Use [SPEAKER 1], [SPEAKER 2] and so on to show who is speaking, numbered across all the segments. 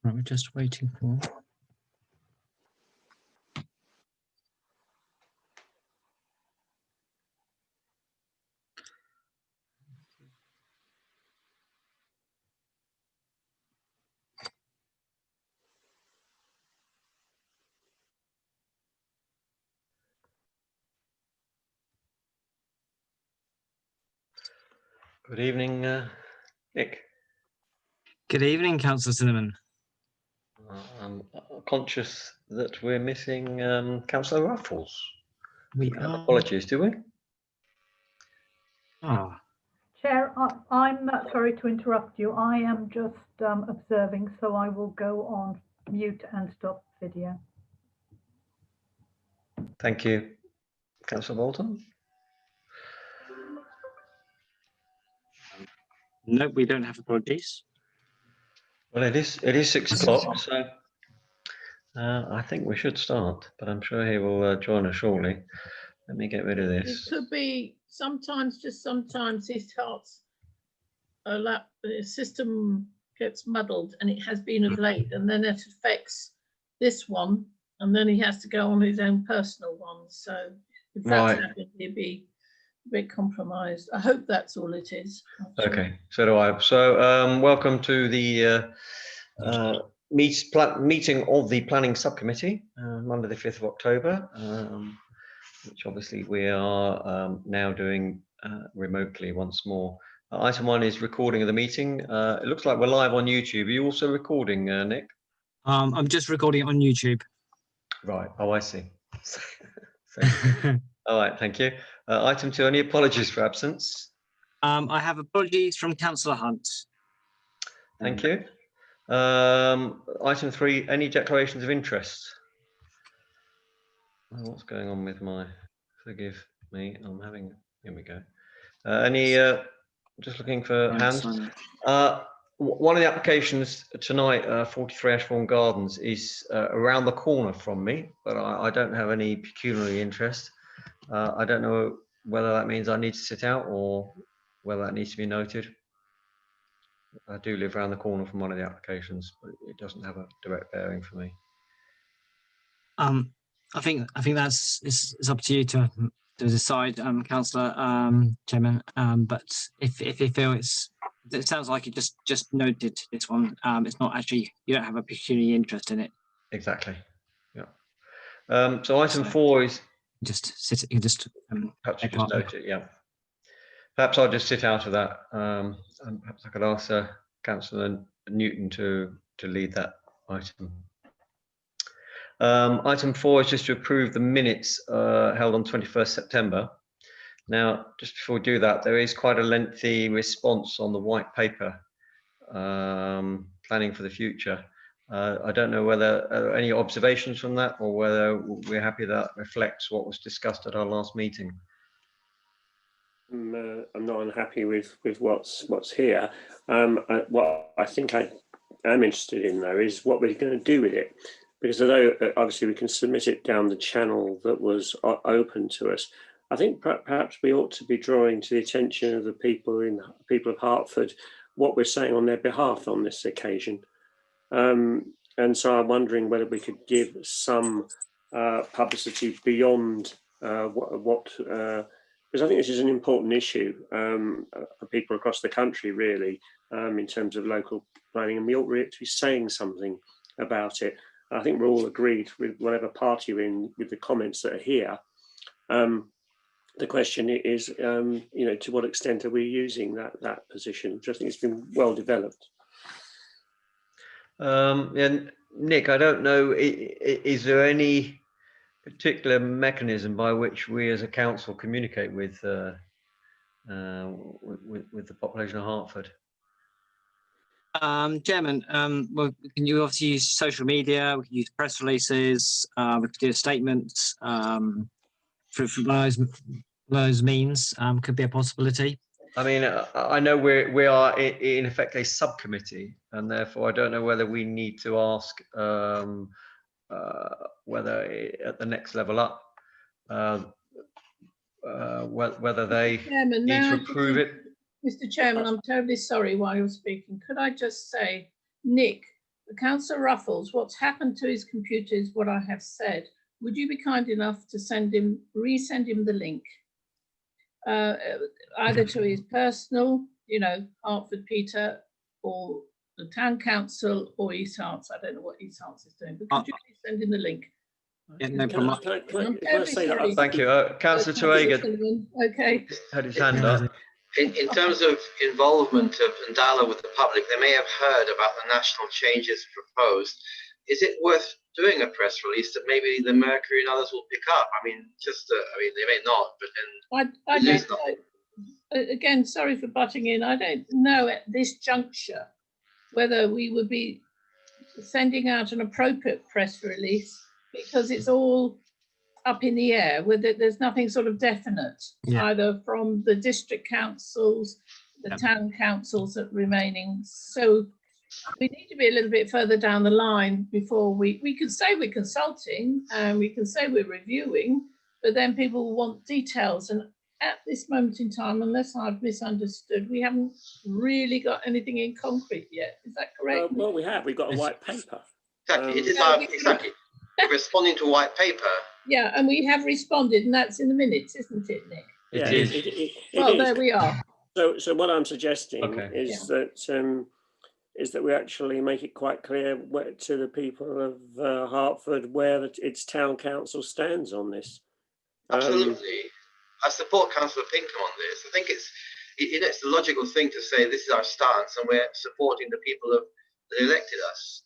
[SPEAKER 1] Right, we're just waiting for.
[SPEAKER 2] Good evening, Nick.
[SPEAKER 1] Good evening, Councillor Cinnamon.
[SPEAKER 2] I'm conscious that we're missing Councillor Ruffles.
[SPEAKER 1] We are.
[SPEAKER 2] Apologies, do we?
[SPEAKER 1] Ah,
[SPEAKER 3] Chair, I'm sorry to interrupt you. I am just observing, so I will go on mute and stop video.
[SPEAKER 2] Thank you, Councillor Bolton.
[SPEAKER 1] no, we don't have apologies.
[SPEAKER 2] Well, it is 6 o'clock, so I think we should start. But I'm sure he will join us shortly. Let me get rid of
[SPEAKER 4] It
[SPEAKER 2] this.
[SPEAKER 4] could be sometimes, just sometimes his heart's the system gets muddled, and it has been of late, and then it affects this one, and then he has to go on his own personal one. So if that's happened, he'd be a bit compromised. I hope that's all it is.
[SPEAKER 2] Okay, so do I. So welcome to the meeting of the Planning Subcommittee, Monday the 5th of October, which obviously we are now doing remotely once more. Item 1 is recording of the meeting. It looks like we're live on YouTube. Are you also recording, Nick?
[SPEAKER 1] I'm just recording it on YouTube.
[SPEAKER 2] Right. Oh, I see. All right. Thank you. Item 2. Any apologies for absence?
[SPEAKER 1] I have apologies from Councillor Hunt.
[SPEAKER 2] Thank you. Item 3. Any declarations of interest? What's going on with my? Forgive me. I'm having. Here we go. Any? Just looking for hands. One of the applications tonight, 43 Ashbourne Gardens, is around the corner from me, but I don't have any pecuniary interest. I don't know whether that means I need to sit out or whether that needs to be noted. I do live around the corner from one of the applications, but it doesn't have a direct bearing for me.
[SPEAKER 1] I think that's it's up to you to decide, Councillor Chairman. But if you feel it sounds like you just noted this one. It's not actually, you don't have a pecuniary interest in it.
[SPEAKER 2] Exactly. Yeah. So item 4 is
[SPEAKER 1] just sit. You just
[SPEAKER 2] perhaps you just note it. Yeah. Perhaps I'll just sit out of that, and perhaps I could ask Councillor Newton to lead that item. Item 4 is just to approve the minutes held on 21st September. Now, just before we do that, there is quite a lengthy response on the white paper, planning for the future. I don't know whether any observations from that, or whether we're happy that reflects what was discussed at our last meeting.
[SPEAKER 5] I'm not unhappy with what's here. What I think I am interested in, though, is what we're going to do with it. Because although obviously we can submit it down the channel that was open to us, I think perhaps we ought to be drawing to the attention of the people of Hertford what we're saying on their behalf on this occasion. And so I'm wondering whether we could give some publicity beyond because I think this is an important issue for people across the country, really, in terms of local planning, and we ought to be saying something about it. I think we're all agreed with whatever party we're in with the comments that are here. The question is, to what extent are we using that position, which I think has been well developed.
[SPEAKER 2] And Nick, I don't know, is there any particular mechanism by which we as a council communicate with the population of Hertford?
[SPEAKER 1] Chairman, well, can you obviously use social media? We can use press releases. We could do statements for those means. Could be a possibility.
[SPEAKER 2] I mean, I know we are in effect a subcommittee, and therefore I don't know whether we need to ask whether at the next level up, whether they
[SPEAKER 4] Chairman,
[SPEAKER 2] need to approve it.
[SPEAKER 4] Mr. Chairman, I'm terribly sorry while you're speaking. Could I just say, Nick Councillor Ruffles, what's happened to his computer is what I have said. Would you be kind enough to resend him the link? Either to his personal, Hertford Peter, or the town council, or East Herts. I don't know what East Herts is doing, but could you please send him the link?
[SPEAKER 1] Yeah, no
[SPEAKER 5] Can I,
[SPEAKER 1] problem.
[SPEAKER 5] can I say that?
[SPEAKER 2] Thank you. Councillor Toega
[SPEAKER 4] Okay.
[SPEAKER 2] had his hand up.
[SPEAKER 6] In terms of involvement and dialogue with the public, they may have heard about the national changes proposed. Is it worth doing a press release that maybe the Mercury and others will pick up? I mean, they may not, but then
[SPEAKER 4] I
[SPEAKER 6] we lose
[SPEAKER 4] don't
[SPEAKER 6] nothing.
[SPEAKER 4] know. Again, sorry for butting in. I don't know at this juncture whether we would be sending out an appropriate press release, because it's all up in the air. There's nothing sort of definite, either from the district councils, the town councils that remaining. So we need to be a little bit further down the line before we can say we're consulting and we can say we're reviewing, but then people want details. And at this moment in time, unless I've misunderstood, we haven't really got anything in concrete yet. Is that correct?
[SPEAKER 5] Well, we have. We've got a white paper.
[SPEAKER 6] Exactly. It is exactly. We're responding to white paper.
[SPEAKER 4] Yeah, and we have responded, and that's in the minutes, isn't it, Nick?
[SPEAKER 5] Yeah,
[SPEAKER 2] It is.
[SPEAKER 5] it
[SPEAKER 4] Well,
[SPEAKER 5] is.
[SPEAKER 4] there we are.
[SPEAKER 5] So what I'm suggesting
[SPEAKER 2] Okay.
[SPEAKER 5] is that we actually make it quite clear to the people of Hertford where its town council stands on this.
[SPEAKER 6] Absolutely. I support Councillor Pinkham on this. I think it's the logical thing to say this is our stance and we're supporting the people that elected us.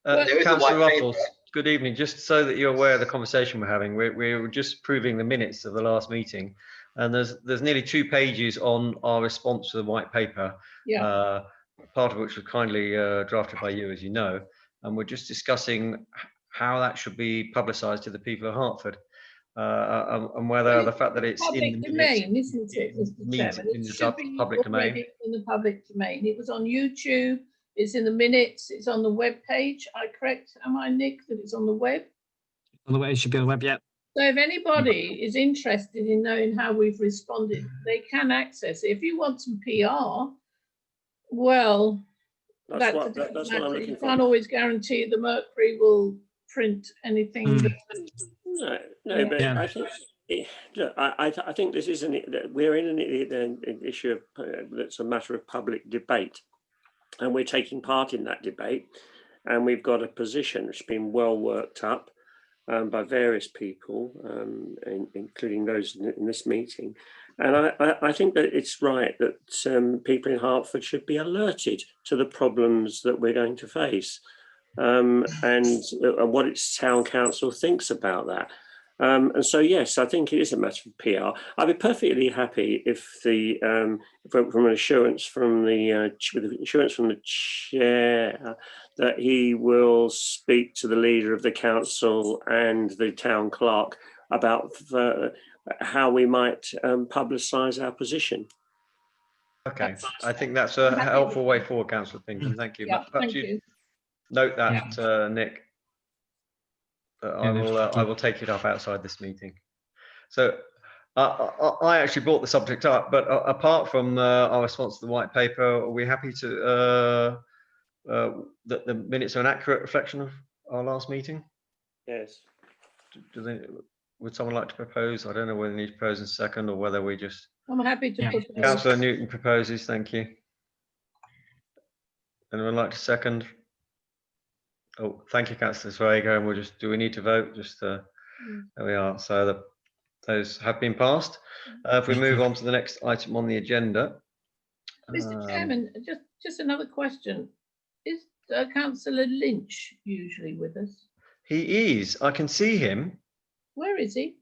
[SPEAKER 6] There is a
[SPEAKER 2] Councillor
[SPEAKER 6] white paper.
[SPEAKER 2] Ruffles, good evening. Just so that you're aware of the conversation we're having, we're just proving the minutes of the last meeting, and there's nearly 2 pages on our response to the white paper.
[SPEAKER 4] Yeah.
[SPEAKER 2] Part of which was kindly drafted by you, as you know, and we're just discussing how that should be publicised to the people of Hertford, and whether the fact that it's
[SPEAKER 4] public
[SPEAKER 2] in the
[SPEAKER 4] domain, isn't it, Mr. Chairman?
[SPEAKER 2] in
[SPEAKER 4] It
[SPEAKER 2] the
[SPEAKER 4] should be
[SPEAKER 2] public domain.
[SPEAKER 4] already in the public domain. It was on YouTube. It's in the minutes. It's on the web page. Am I, Nick, that it's on the web?
[SPEAKER 1] On the way, it should be on the web. Yeah.
[SPEAKER 4] So if anybody is interested in knowing how we've responded, they can access it. If you want some PR, well,
[SPEAKER 5] That's what
[SPEAKER 4] a different
[SPEAKER 5] I'm
[SPEAKER 4] matter.
[SPEAKER 5] looking
[SPEAKER 4] You
[SPEAKER 5] for.
[SPEAKER 4] can't always guarantee the Mercury will print anything.
[SPEAKER 5] No,
[SPEAKER 4] Yeah.
[SPEAKER 5] but
[SPEAKER 1] Yeah.
[SPEAKER 5] I think. Look, I think this isn't. We're in an issue that's a matter of public debate, and we're taking part in that debate, and we've got a position which has been well worked up by various people, including those in this meeting. And I think that it's right that people in Hertford should be alerted to the problems that we're going to face, and what its town council thinks about that. And so, yes, I think it is a matter of PR. I'd be perfectly happy if from an assurance from the chair that he will speak to the leader of the council and the town clerk about how we might publicise our position.
[SPEAKER 2] Okay, I think that's a helpful way forward, Councillor Pinkham. Thank you.
[SPEAKER 4] Yeah,
[SPEAKER 2] Perhaps
[SPEAKER 4] thank you.
[SPEAKER 2] note that, Nick. But
[SPEAKER 1] Yeah,
[SPEAKER 2] I will take it up outside this meeting. So I actually brought the subject up, but apart from our response to the white paper, are we happy to that the minutes are an accurate reflection of our last meeting?
[SPEAKER 5] Yes.
[SPEAKER 2] Would someone like to propose? I don't know whether we need to propose in second or whether we just.
[SPEAKER 4] I'm happy to put that.
[SPEAKER 2] Councillor Newton proposes. Thank you. Anyone like to second? Oh, thank you, Councillor Swago. And we'll just, do we need to vote? Just there we are. So those have been passed. If we move on to the next item on the agenda.
[SPEAKER 4] Mr. Chairman, just another question. Is Councillor Lynch usually with us?
[SPEAKER 2] He is. I can see him.
[SPEAKER 4] Where is he?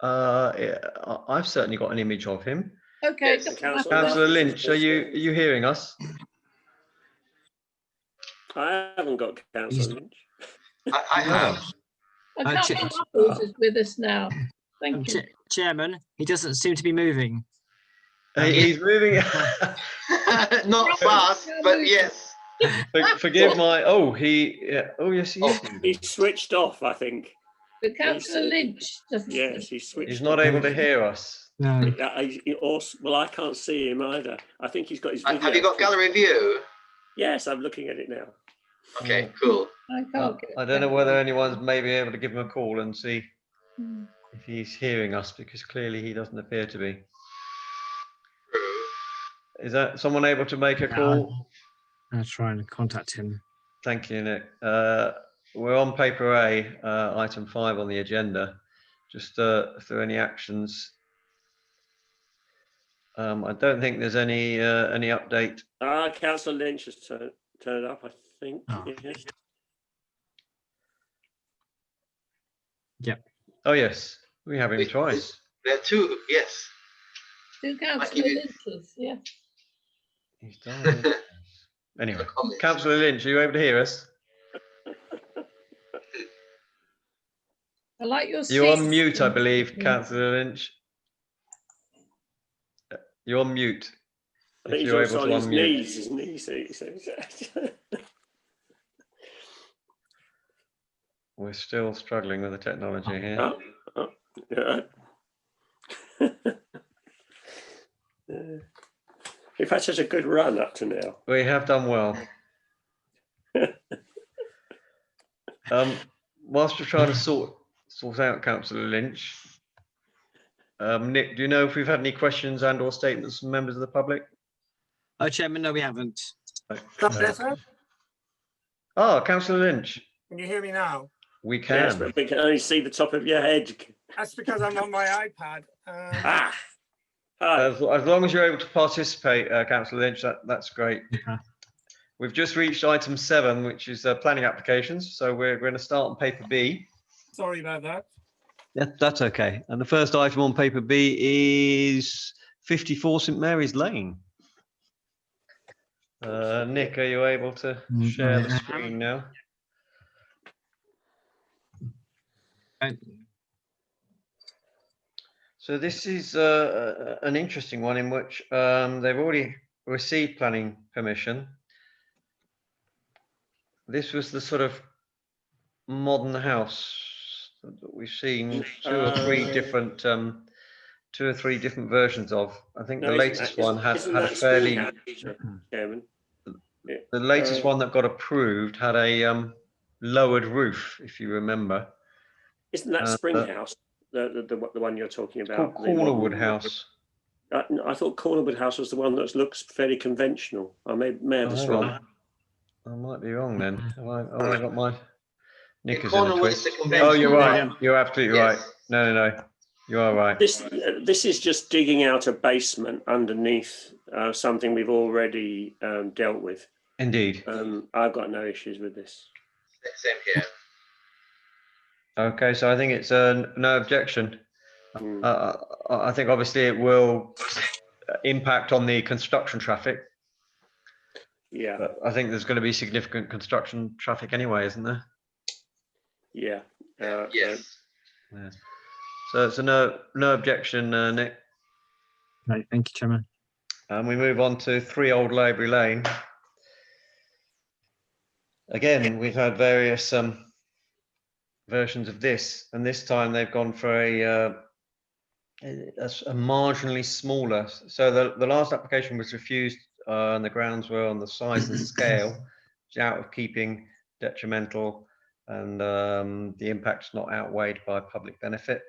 [SPEAKER 2] I've certainly got an image of him.
[SPEAKER 4] Okay.
[SPEAKER 5] Yes,
[SPEAKER 4] doesn't
[SPEAKER 5] Councillor
[SPEAKER 4] matter.
[SPEAKER 2] Councillor Lynch, are you hearing us?
[SPEAKER 5] I haven't got Councillor Lynch.
[SPEAKER 6] I have.
[SPEAKER 4] I can't think Ruffles is with us now. Thank you.
[SPEAKER 1] Chairman, he doesn't seem to be moving.
[SPEAKER 2] He's moving.
[SPEAKER 6] Not fast, but yes.
[SPEAKER 2] Forgive my. Oh, oh, yes, he is.
[SPEAKER 5] He's switched off, I think.
[SPEAKER 4] But Councillor Lynch doesn't.
[SPEAKER 5] Yes, he's switched.
[SPEAKER 2] He's not able to hear us.
[SPEAKER 1] No.
[SPEAKER 5] Well, I can't see him either. I think he's got his video.
[SPEAKER 6] Have you got gallery view?
[SPEAKER 5] Yes, I'm looking at it now.
[SPEAKER 6] Okay, cool.
[SPEAKER 4] I can't get
[SPEAKER 2] I don't know
[SPEAKER 4] that.
[SPEAKER 2] whether anyone's maybe able to give him a call and see
[SPEAKER 4] Hmm.
[SPEAKER 2] if he's hearing us, because clearly he doesn't appear to be. Is that someone able to make a
[SPEAKER 1] Yeah,
[SPEAKER 2] call?
[SPEAKER 1] I'll try and contact him.
[SPEAKER 2] Thank you, Nick. We're on paper A, item 5 on the agenda. Just if there are any actions. I don't think there's any update.
[SPEAKER 5] Councillor Lynch has turned up, I think.
[SPEAKER 1] Oh.
[SPEAKER 5] Yes.
[SPEAKER 2] Oh yes, we have him twice.
[SPEAKER 6] There are two, yes.
[SPEAKER 4] Two councillor
[SPEAKER 6] give you-
[SPEAKER 4] Lynches, yeah.
[SPEAKER 2] He's done. Anyway,
[SPEAKER 6] Comments.
[SPEAKER 2] Councillor Lynch, are you able to hear us?
[SPEAKER 4] I like your.
[SPEAKER 2] You're on
[SPEAKER 4] seats.
[SPEAKER 2] mute, I believe,
[SPEAKER 4] Yeah.
[SPEAKER 2] Councillor Lynch. You're on mute.
[SPEAKER 5] I think
[SPEAKER 2] If
[SPEAKER 5] he's
[SPEAKER 2] you're
[SPEAKER 5] also
[SPEAKER 2] able
[SPEAKER 5] on
[SPEAKER 2] to
[SPEAKER 5] his
[SPEAKER 2] unmute.
[SPEAKER 5] knees, isn't he? So-
[SPEAKER 2] We're still struggling with the technology here.
[SPEAKER 5] Yeah. We've had such a good run up to now.
[SPEAKER 2] We have done well. Whilst we're trying to sort out Councillor Lynch, Nick, do you know if we've had any questions and or statements from members of the public?
[SPEAKER 1] Oh, Chairman, no, we haven't.
[SPEAKER 2] Oh, Councillor Lynch,
[SPEAKER 7] Can you hear me now?
[SPEAKER 2] we
[SPEAKER 5] Yes,
[SPEAKER 2] can.
[SPEAKER 5] but we can only see the top of your head.
[SPEAKER 7] That's because I'm on my iPad.
[SPEAKER 5] Hi.
[SPEAKER 2] As long as you're able to participate, Councillor Lynch, that's great.
[SPEAKER 1] Okay.
[SPEAKER 2] We've just reached item 7, which is planning applications. So we're going to start on paper B.
[SPEAKER 7] Sorry about that.
[SPEAKER 2] Yeah, that's okay. And the first item on paper B is 54 St Mary's Lane. Nick, are you able to share the screen now? So this is an interesting one in which they've already received planning permission. This was the sort of modern house that we've seen two or three different versions of. I think the latest one had a fairly
[SPEAKER 5] Chairman.
[SPEAKER 2] the latest one that got approved had a lowered roof, if you remember.
[SPEAKER 5] Isn't that Spring House the one you're talking about?
[SPEAKER 2] Called Cornerwood House.
[SPEAKER 5] I thought Cornerwood House was the one that looks fairly conventional. I may have this wrong.
[SPEAKER 2] I might be wrong then. Have I got my knickers in a
[SPEAKER 6] Cornerwood is
[SPEAKER 2] twist?
[SPEAKER 6] the conventional
[SPEAKER 2] Oh, you're right.
[SPEAKER 6] one.
[SPEAKER 2] You're absolutely
[SPEAKER 6] Yes.
[SPEAKER 2] right. No. You are right.
[SPEAKER 5] This is just digging out a basement underneath something we've already dealt with.
[SPEAKER 2] Indeed.
[SPEAKER 5] I've got no issues with this.
[SPEAKER 6] Same here.
[SPEAKER 2] Okay, so I think it's no objection. I think obviously it will impact on the construction traffic.
[SPEAKER 5] Yeah.
[SPEAKER 2] But I think there's going to be significant construction traffic anyway, isn't there?
[SPEAKER 5] Yeah.
[SPEAKER 6] Yes.
[SPEAKER 2] Yeah. So it's a no objection, Nick.
[SPEAKER 1] Right, thank you, Chairman.
[SPEAKER 2] And we move on to 3 Old Library Lane. Again, we've had various versions of this, and this time they've gone for a marginally smaller. So the last application was refused, and the grounds were on the size and scale, which is out of keeping, detrimental, and the impact's not outweighed by public benefit.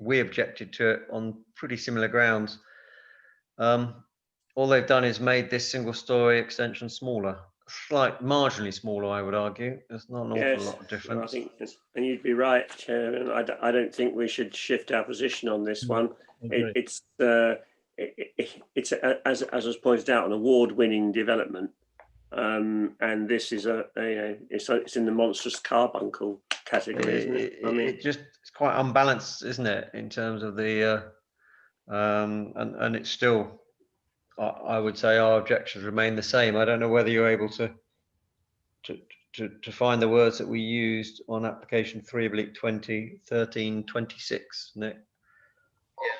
[SPEAKER 2] We objected to it on pretty similar grounds. All they've done is made this single-story extension smaller, marginally smaller, I would argue. There's not an awful lot of difference.
[SPEAKER 5] I think, and you'd be right, Chairman. I don't think we should shift our position on this one. It's as was pointed out, an award-winning development, and this is it's in the monstrous carbuncle category, isn't it? I mean,
[SPEAKER 2] it's quite unbalanced, isn't it, in terms of the and it's still. I would say our objections remain the same. I don't know whether you're able to find the words that we used on application 3/2013/26, Nick.
[SPEAKER 6] Yeah.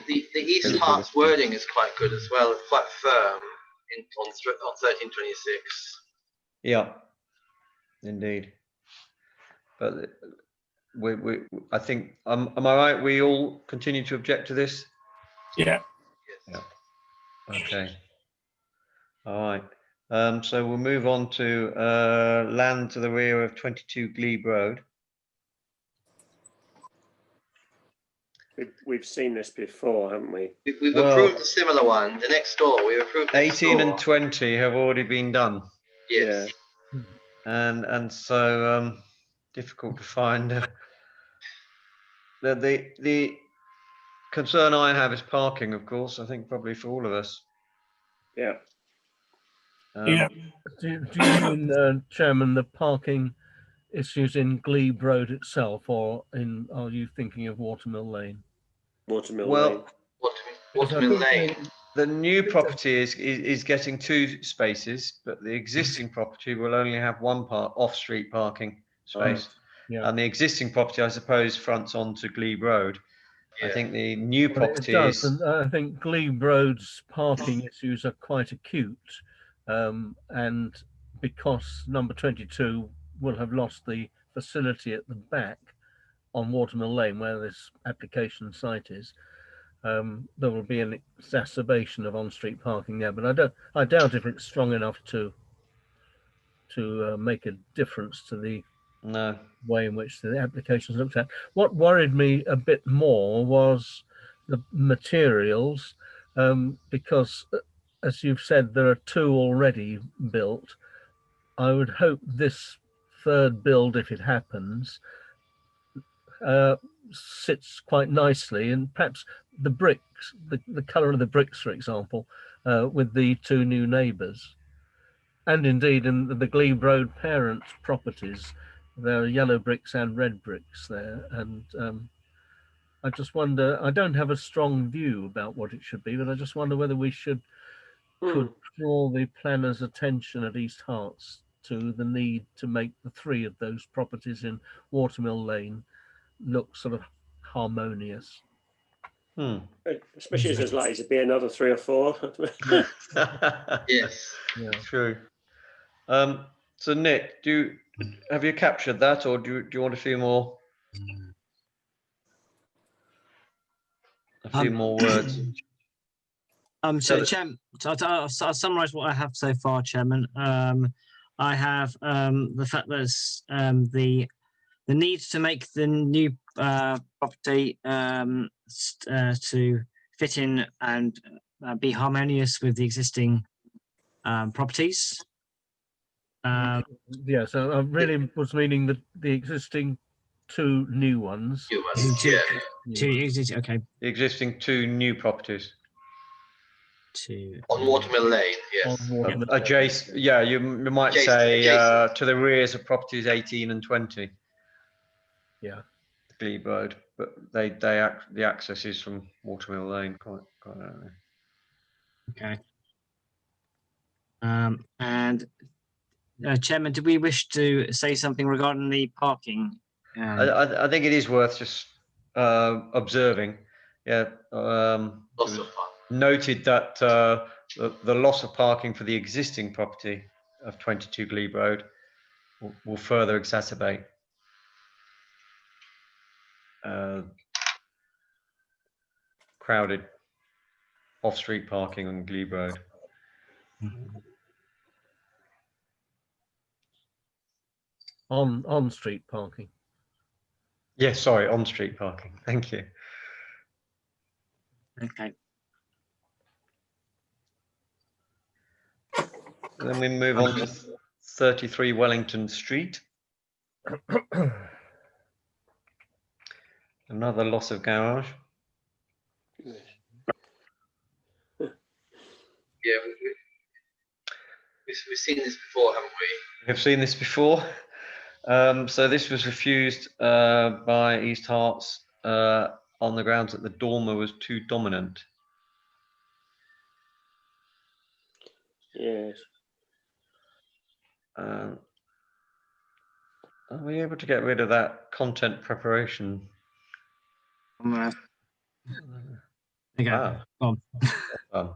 [SPEAKER 6] The East Hart's wording is quite good as well. It's quite firm on 1326.
[SPEAKER 2] Yeah, indeed. But I think, am I right? We all continue to object to this?
[SPEAKER 7] Yeah.
[SPEAKER 2] Okay. All right. So we'll move on to land to the rear of 22 Glebe Road.
[SPEAKER 5] We've seen this before, haven't we?
[SPEAKER 6] We've
[SPEAKER 2] Well-
[SPEAKER 6] approved a similar one, the next door, we've approved next
[SPEAKER 2] 18
[SPEAKER 6] door.
[SPEAKER 2] and 20 have already been done.
[SPEAKER 6] Yes.
[SPEAKER 2] And so difficult to find. The concern I have is parking, of course. I think probably for all of us.
[SPEAKER 5] Yeah.
[SPEAKER 7] Yeah.
[SPEAKER 8] Do you mean, Chairman, the parking issues in Glebe Road itself, or are you thinking of Watermill Lane?
[SPEAKER 5] Watermill
[SPEAKER 2] Well,
[SPEAKER 5] Lane.
[SPEAKER 6] Watermill Lane.
[SPEAKER 2] the new property is getting 2 spaces, but the existing property will only have 1 off-street parking space.
[SPEAKER 8] Yeah.
[SPEAKER 2] And the existing property, I suppose, fronts onto Glebe Road. I
[SPEAKER 6] Yeah.
[SPEAKER 2] think the new
[SPEAKER 8] Well, it
[SPEAKER 2] property
[SPEAKER 8] does,
[SPEAKER 2] is.
[SPEAKER 8] and I think Glebe Road's parking issues are quite acute, and because number 22 will have lost the facility at the back on Watermill Lane where this application site is, there will be an exacerbation of on-street parking there. But I doubt if it's strong enough to make a difference to the
[SPEAKER 2] No.
[SPEAKER 8] way in which the application is looked at. What worried me a bit more was the materials, because as you've said, there are 2 already built. I would hope this third build, if it happens, sits quite nicely, and perhaps the bricks, the colour of the bricks, for example, with the 2 new neighbours. And indeed in the Glebe Road parent properties, there are yellow bricks and red bricks there. And I just wonder, I don't have a strong view about what it should be, but I just wonder whether we could draw the planner's attention at East Herts to the need to make the 3 of those properties in Watermill Lane look sort of harmonious.
[SPEAKER 5] Especially as there's likely to be another 3 or 4.
[SPEAKER 6] Yes.
[SPEAKER 8] Yeah.
[SPEAKER 2] True. So Nick, have you captured that, or do you want a few more? A few more words.
[SPEAKER 1] So, Chairman, I'll summarise what I have so far, Chairman. I have the fact that the need to make the new property to fit in and be harmonious with the existing properties.
[SPEAKER 8] Yeah, so I really was meaning the existing 2 new ones.
[SPEAKER 6] Yeah.
[SPEAKER 1] Okay.
[SPEAKER 2] The existing 2 new properties.
[SPEAKER 6] On Watermill Lane, yes.
[SPEAKER 8] On Watermill.
[SPEAKER 2] Adjacent, yeah, you might
[SPEAKER 6] Adjacent,
[SPEAKER 2] say
[SPEAKER 6] adjacent.
[SPEAKER 2] to the rears of properties 18 and 20.
[SPEAKER 8] Yeah.
[SPEAKER 2] Glebe Road, but the access is from Watermill Lane, quite early.
[SPEAKER 1] Okay. And Chairman, do we wish to say something regarding the parking?
[SPEAKER 2] I think it is worth just observing. Yeah.
[SPEAKER 6] Lots of fun.
[SPEAKER 2] Noted that the loss of parking for the existing property of 22 Glebe Road will further exacerbate crowded off-street parking on Glebe Road.
[SPEAKER 8] On street parking.
[SPEAKER 2] Yes, sorry, on-street parking. Thank you.
[SPEAKER 1] Okay.
[SPEAKER 2] Then we move on to 33 Wellington Street. Another loss of garage.
[SPEAKER 6] Yeah, we've seen this before, haven't we?
[SPEAKER 2] We have seen this before. So this was refused by East Herts on the grounds that the dormer was too dominant.
[SPEAKER 5] Yes.
[SPEAKER 2] Are we able to get rid of that content preparation?
[SPEAKER 1] There you go.
[SPEAKER 2] Ah.
[SPEAKER 1] Go on.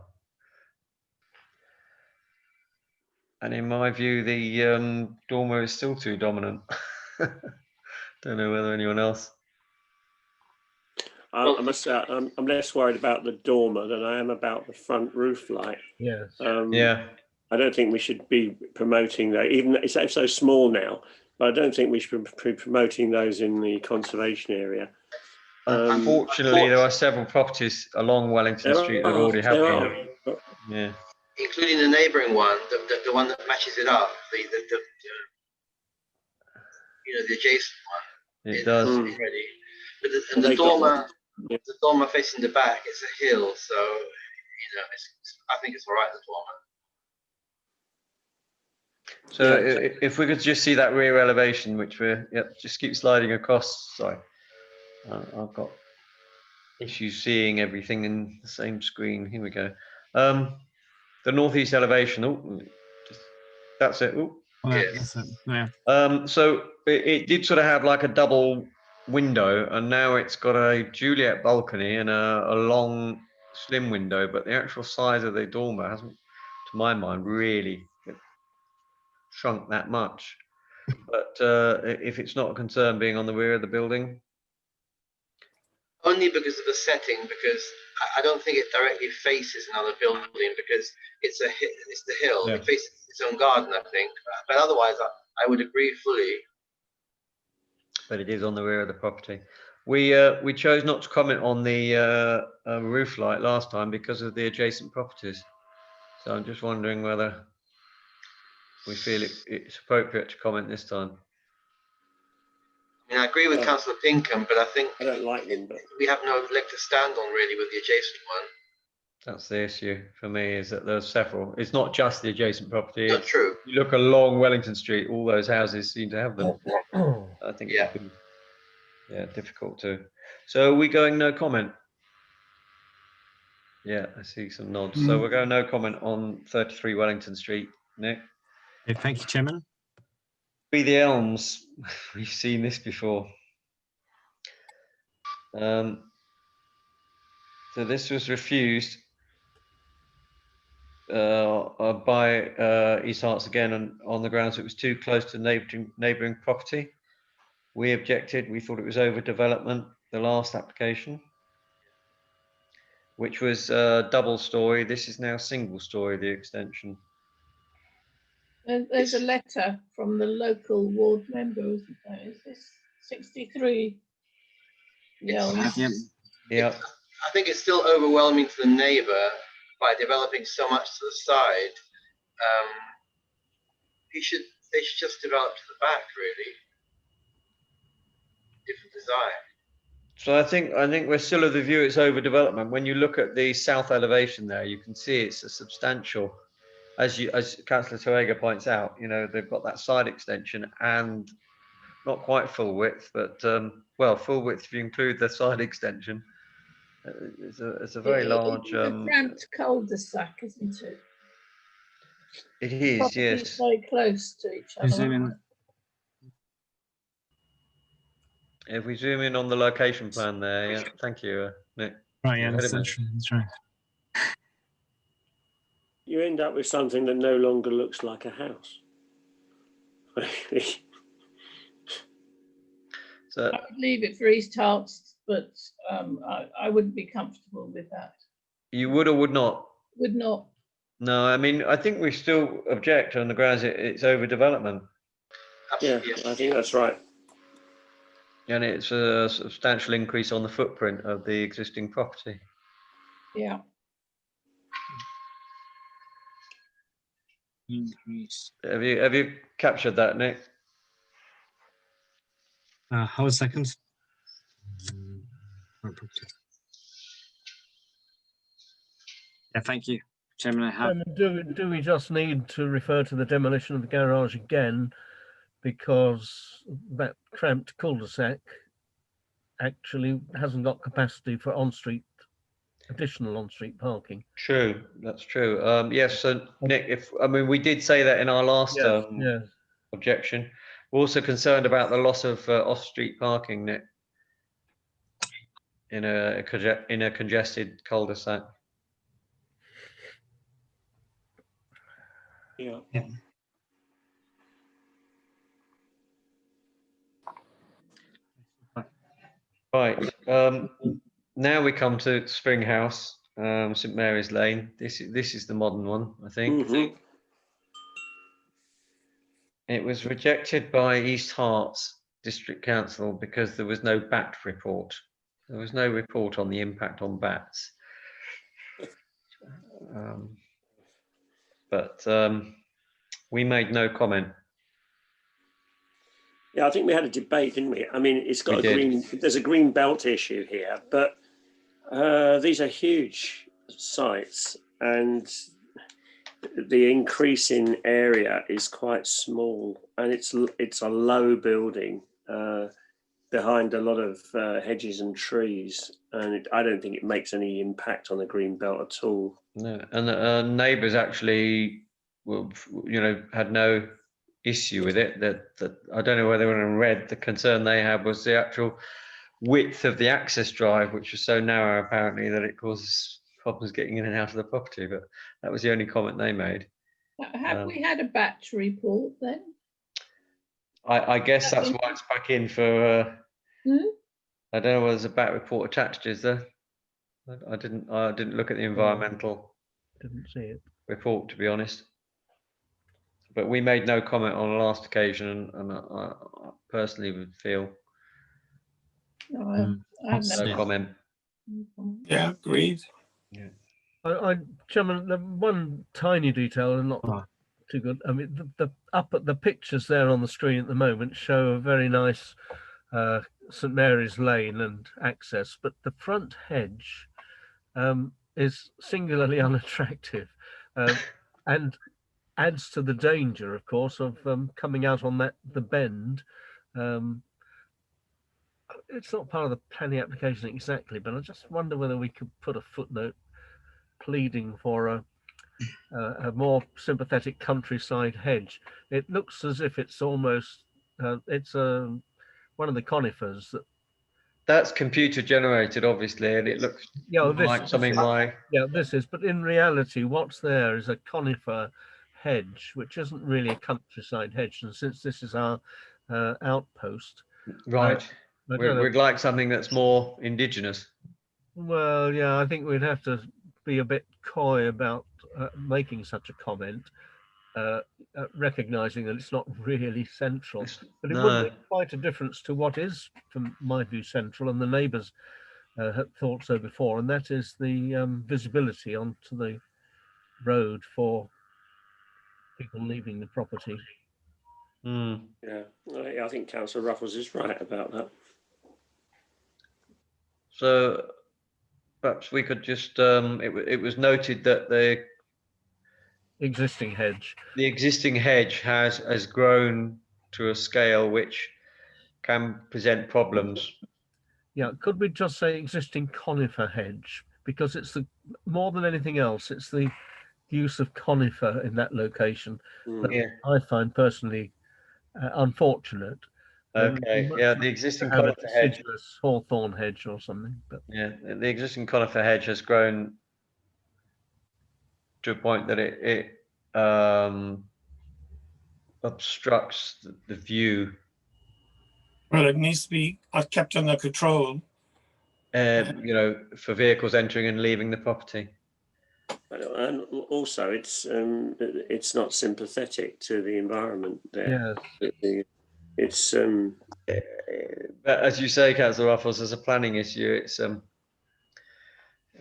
[SPEAKER 2] And in my view, the dormer is still too dominant. Don't know whether anyone else.
[SPEAKER 5] I must say, I'm less worried about the dormer than I am about the front roof light.
[SPEAKER 8] Yes.
[SPEAKER 2] Yeah.
[SPEAKER 5] I don't think we should be promoting that, even it's so small now, but I don't think we should be promoting those in the conservation area.
[SPEAKER 2] Unfortunately, there are several properties along Wellington Street that already have been. Yeah.
[SPEAKER 6] Including the neighbouring one, the one that matches it up, the adjacent one.
[SPEAKER 2] It does.
[SPEAKER 6] Already. But the dormer facing the back, it's a hill, so I think it's all right, the dormer.
[SPEAKER 2] So if we could just see that rear elevation, which just keep sliding across. Sorry, I've got issues seeing everything in the same screen. Here we go. The northeast elevation. Oh, that's it. Oh,
[SPEAKER 1] That's it. Yeah.
[SPEAKER 2] So it did sort of have like a double window, and now it's got a Juliet balcony and a long slim window, but the actual size of the dormer hasn't, to my mind, really shrunk that much. But if it's not a concern being on the rear of the building,
[SPEAKER 6] only because of the setting, because I don't think it directly faces another building, because it's the hill.
[SPEAKER 2] Yeah.
[SPEAKER 6] It faces its own garden, I think. But otherwise, I would agree fully.
[SPEAKER 2] but it is on the rear of the property. We chose not to comment on the roof light last time because of the adjacent properties. So I'm just wondering whether we feel it's appropriate to comment this time.
[SPEAKER 6] I mean, I agree with Councillor Pinkham, but I think
[SPEAKER 5] I don't like them, but
[SPEAKER 6] we have no leg to stand on really with the adjacent one.
[SPEAKER 2] That's the issue for me, is that there's several. It's not just the adjacent property.
[SPEAKER 6] Not true.
[SPEAKER 2] You look along Wellington Street, all those houses seem to have them. I think
[SPEAKER 6] Yeah.
[SPEAKER 2] it would be difficult to. So are we going no comment? Yeah, I see some nods. So we're going no comment on 33 Wellington Street. Nick?
[SPEAKER 1] Okay, thank you, Chairman.
[SPEAKER 2] Be the Elms. We've seen this before. So this was refused by East Herts again on the grounds it was too close to neighbouring property. We objected. We thought it was overdevelopment. The last application, which was double story. This is now single story, the extension.
[SPEAKER 4] There's a letter from the local ward member, isn't there? Is this 63? Yeah.
[SPEAKER 2] Yeah.
[SPEAKER 6] I think it's still overwhelming to the neighbour by developing so much to the side. They should just develop to the back, really. Different design.
[SPEAKER 2] So I think we're still of the view it's overdevelopment. When you look at the south elevation there, you can see it's a substantial, as Councillor Toega points out, they've got that side extension and not quite full width, but well, full width if you include the side extension. It's a very large.
[SPEAKER 4] It's a cramped cul-de-sac, isn't it?
[SPEAKER 2] It is,
[SPEAKER 4] Properties
[SPEAKER 2] yes.
[SPEAKER 4] very close to each other.
[SPEAKER 1] Zoom in.
[SPEAKER 2] If we zoom in on the location plan there, yeah. Thank you, Nick.
[SPEAKER 1] Right, yeah,
[SPEAKER 2] Wait a
[SPEAKER 1] that's
[SPEAKER 2] minute.
[SPEAKER 1] true. That's right.
[SPEAKER 5] you end up with something that no longer looks like a house.
[SPEAKER 2] So
[SPEAKER 4] I would leave it for East Herts, but I wouldn't be comfortable with that.
[SPEAKER 2] you would or would not?
[SPEAKER 4] Would not.
[SPEAKER 2] No, I mean, I think we still object on the grounds it's overdevelopment.
[SPEAKER 5] Yeah,
[SPEAKER 6] Absolutely.
[SPEAKER 5] I think that's right.
[SPEAKER 2] And it's a substantial increase on the footprint of the existing property.
[SPEAKER 4] Yeah.
[SPEAKER 1] Increase.
[SPEAKER 2] Have you captured that, Nick?
[SPEAKER 1] Hold a second. Yeah, thank you, Chairman. I have.
[SPEAKER 8] Do we just need to refer to the demolition of the garage again, because that cramped cul-de-sac actually hasn't got capacity for additional on-street parking?
[SPEAKER 2] True, that's true. Yes, so Nick, we did say that in our last
[SPEAKER 8] Yes.
[SPEAKER 2] objection. We're also concerned about the loss of off-street parking, Nick, in a congested cul-de-sac.
[SPEAKER 5] Yeah.
[SPEAKER 2] Right. Now we come to Spring House, St Mary's Lane. This is the modern one, I think.
[SPEAKER 5] Mhm.
[SPEAKER 2] It was rejected by East Herts District Council because there was no bat report. There was no report on the impact on bats. But we made no comment.
[SPEAKER 5] Yeah, I think we had a debate, didn't we? I mean, it's got
[SPEAKER 2] We
[SPEAKER 5] a
[SPEAKER 2] did.
[SPEAKER 5] there's a green belt issue here, but these are huge sites, and the increase in area is quite small, and it's a low building behind a lot of hedges and trees, and I don't think it makes any impact on the green belt at all.
[SPEAKER 2] No, and neighbours actually, had no issue with it. That I don't know whether anyone read. The concern they had was the actual width of the access drive, which was so narrow apparently that it causes problems getting in and out of the property. But that was the only comment they made.
[SPEAKER 4] Have we had a batch report then?
[SPEAKER 2] I guess that's why it's back in for. I don't know whether there's a bat report attached, is there? I didn't look at the environmental
[SPEAKER 8] Didn't see it.
[SPEAKER 2] report, to be honest. But we made no comment on the last occasion, and I personally would feel
[SPEAKER 4] No, I have
[SPEAKER 2] no
[SPEAKER 4] no
[SPEAKER 2] comment.
[SPEAKER 7] Yeah, agreed.
[SPEAKER 8] Chairman, one tiny detail and not too good. I mean, the up at the pictures there on the screen at the moment show a very nice St Mary's Lane and access, but the front hedge is singularly unattractive and adds to the danger, of course, of coming out on the bend. It's not part of the planning application exactly, but I just wonder whether we could put a footnote pleading for a more sympathetic countryside hedge. It looks as if it's almost it's one of the conifers
[SPEAKER 2] That's computer generated, obviously, and it looks like something like.
[SPEAKER 8] Yeah, this is, but in reality, what's there is a conifer hedge, which isn't really a countryside hedge. And since this is our outpost,
[SPEAKER 2] Right. We'd like something that's more indigenous.
[SPEAKER 8] Well, yeah, I think we'd have to be a bit coy about making such a comment, recognizing that it's not really central. But it would make quite a difference to what is, from my view, central, and the neighbours had thought so before, and that is the visibility onto the road for people leaving the property.
[SPEAKER 5] Yeah, I think Councillor Ruffles is right about that.
[SPEAKER 2] So perhaps we could just, it was noted that the
[SPEAKER 8] existing hedge
[SPEAKER 2] has grown to a scale which can present problems.
[SPEAKER 8] Yeah, could we just say existing conifer hedge? Because it's more than anything else, it's the use of conifer in that location that I find personally unfortunate.
[SPEAKER 2] Okay, yeah, the existing conifer hedge,
[SPEAKER 8] hawthorn hedge or something. But
[SPEAKER 2] yeah, the existing conifer hedge has grown to a point that it obstructs the view.
[SPEAKER 7] Well, it needs to be kept under control.
[SPEAKER 2] For vehicles entering and leaving the property.
[SPEAKER 5] And also, it's not sympathetic to the environment there.
[SPEAKER 8] Yes.
[SPEAKER 5] It's
[SPEAKER 2] but as you say, Councillor Ruffles, as a planning issue, it's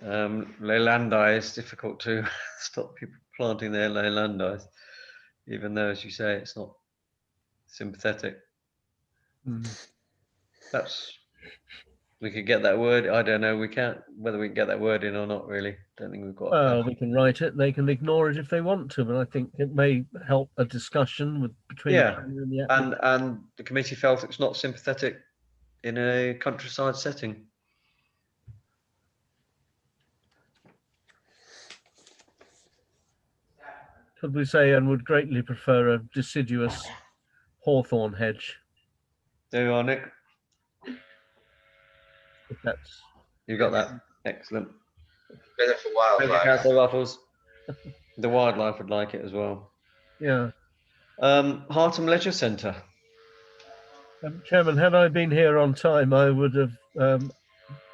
[SPEAKER 2] Leylandii is difficult to stop people planting their Leylandii, even though, as you say, it's not sympathetic. Perhaps we could get that word. I don't know. We can't, whether we can get that word in or not, really. Don't think we've got.
[SPEAKER 8] Well, we can write it. They can ignore it if they want to, but I think it may help a discussion between.
[SPEAKER 2] And the committee felt it's not sympathetic in a countryside setting.
[SPEAKER 8] Could we say, and would greatly prefer a deciduous hawthorn hedge?
[SPEAKER 2] There you are, Nick.
[SPEAKER 8] If that's.
[SPEAKER 2] You got that. Excellent.
[SPEAKER 6] Better for wildlife.
[SPEAKER 2] Councillor Ruffles. The wildlife would like it as well.
[SPEAKER 8] Yeah.
[SPEAKER 2] Hartham Leisure Centre.
[SPEAKER 8] Chairman, had I been here on time, I would have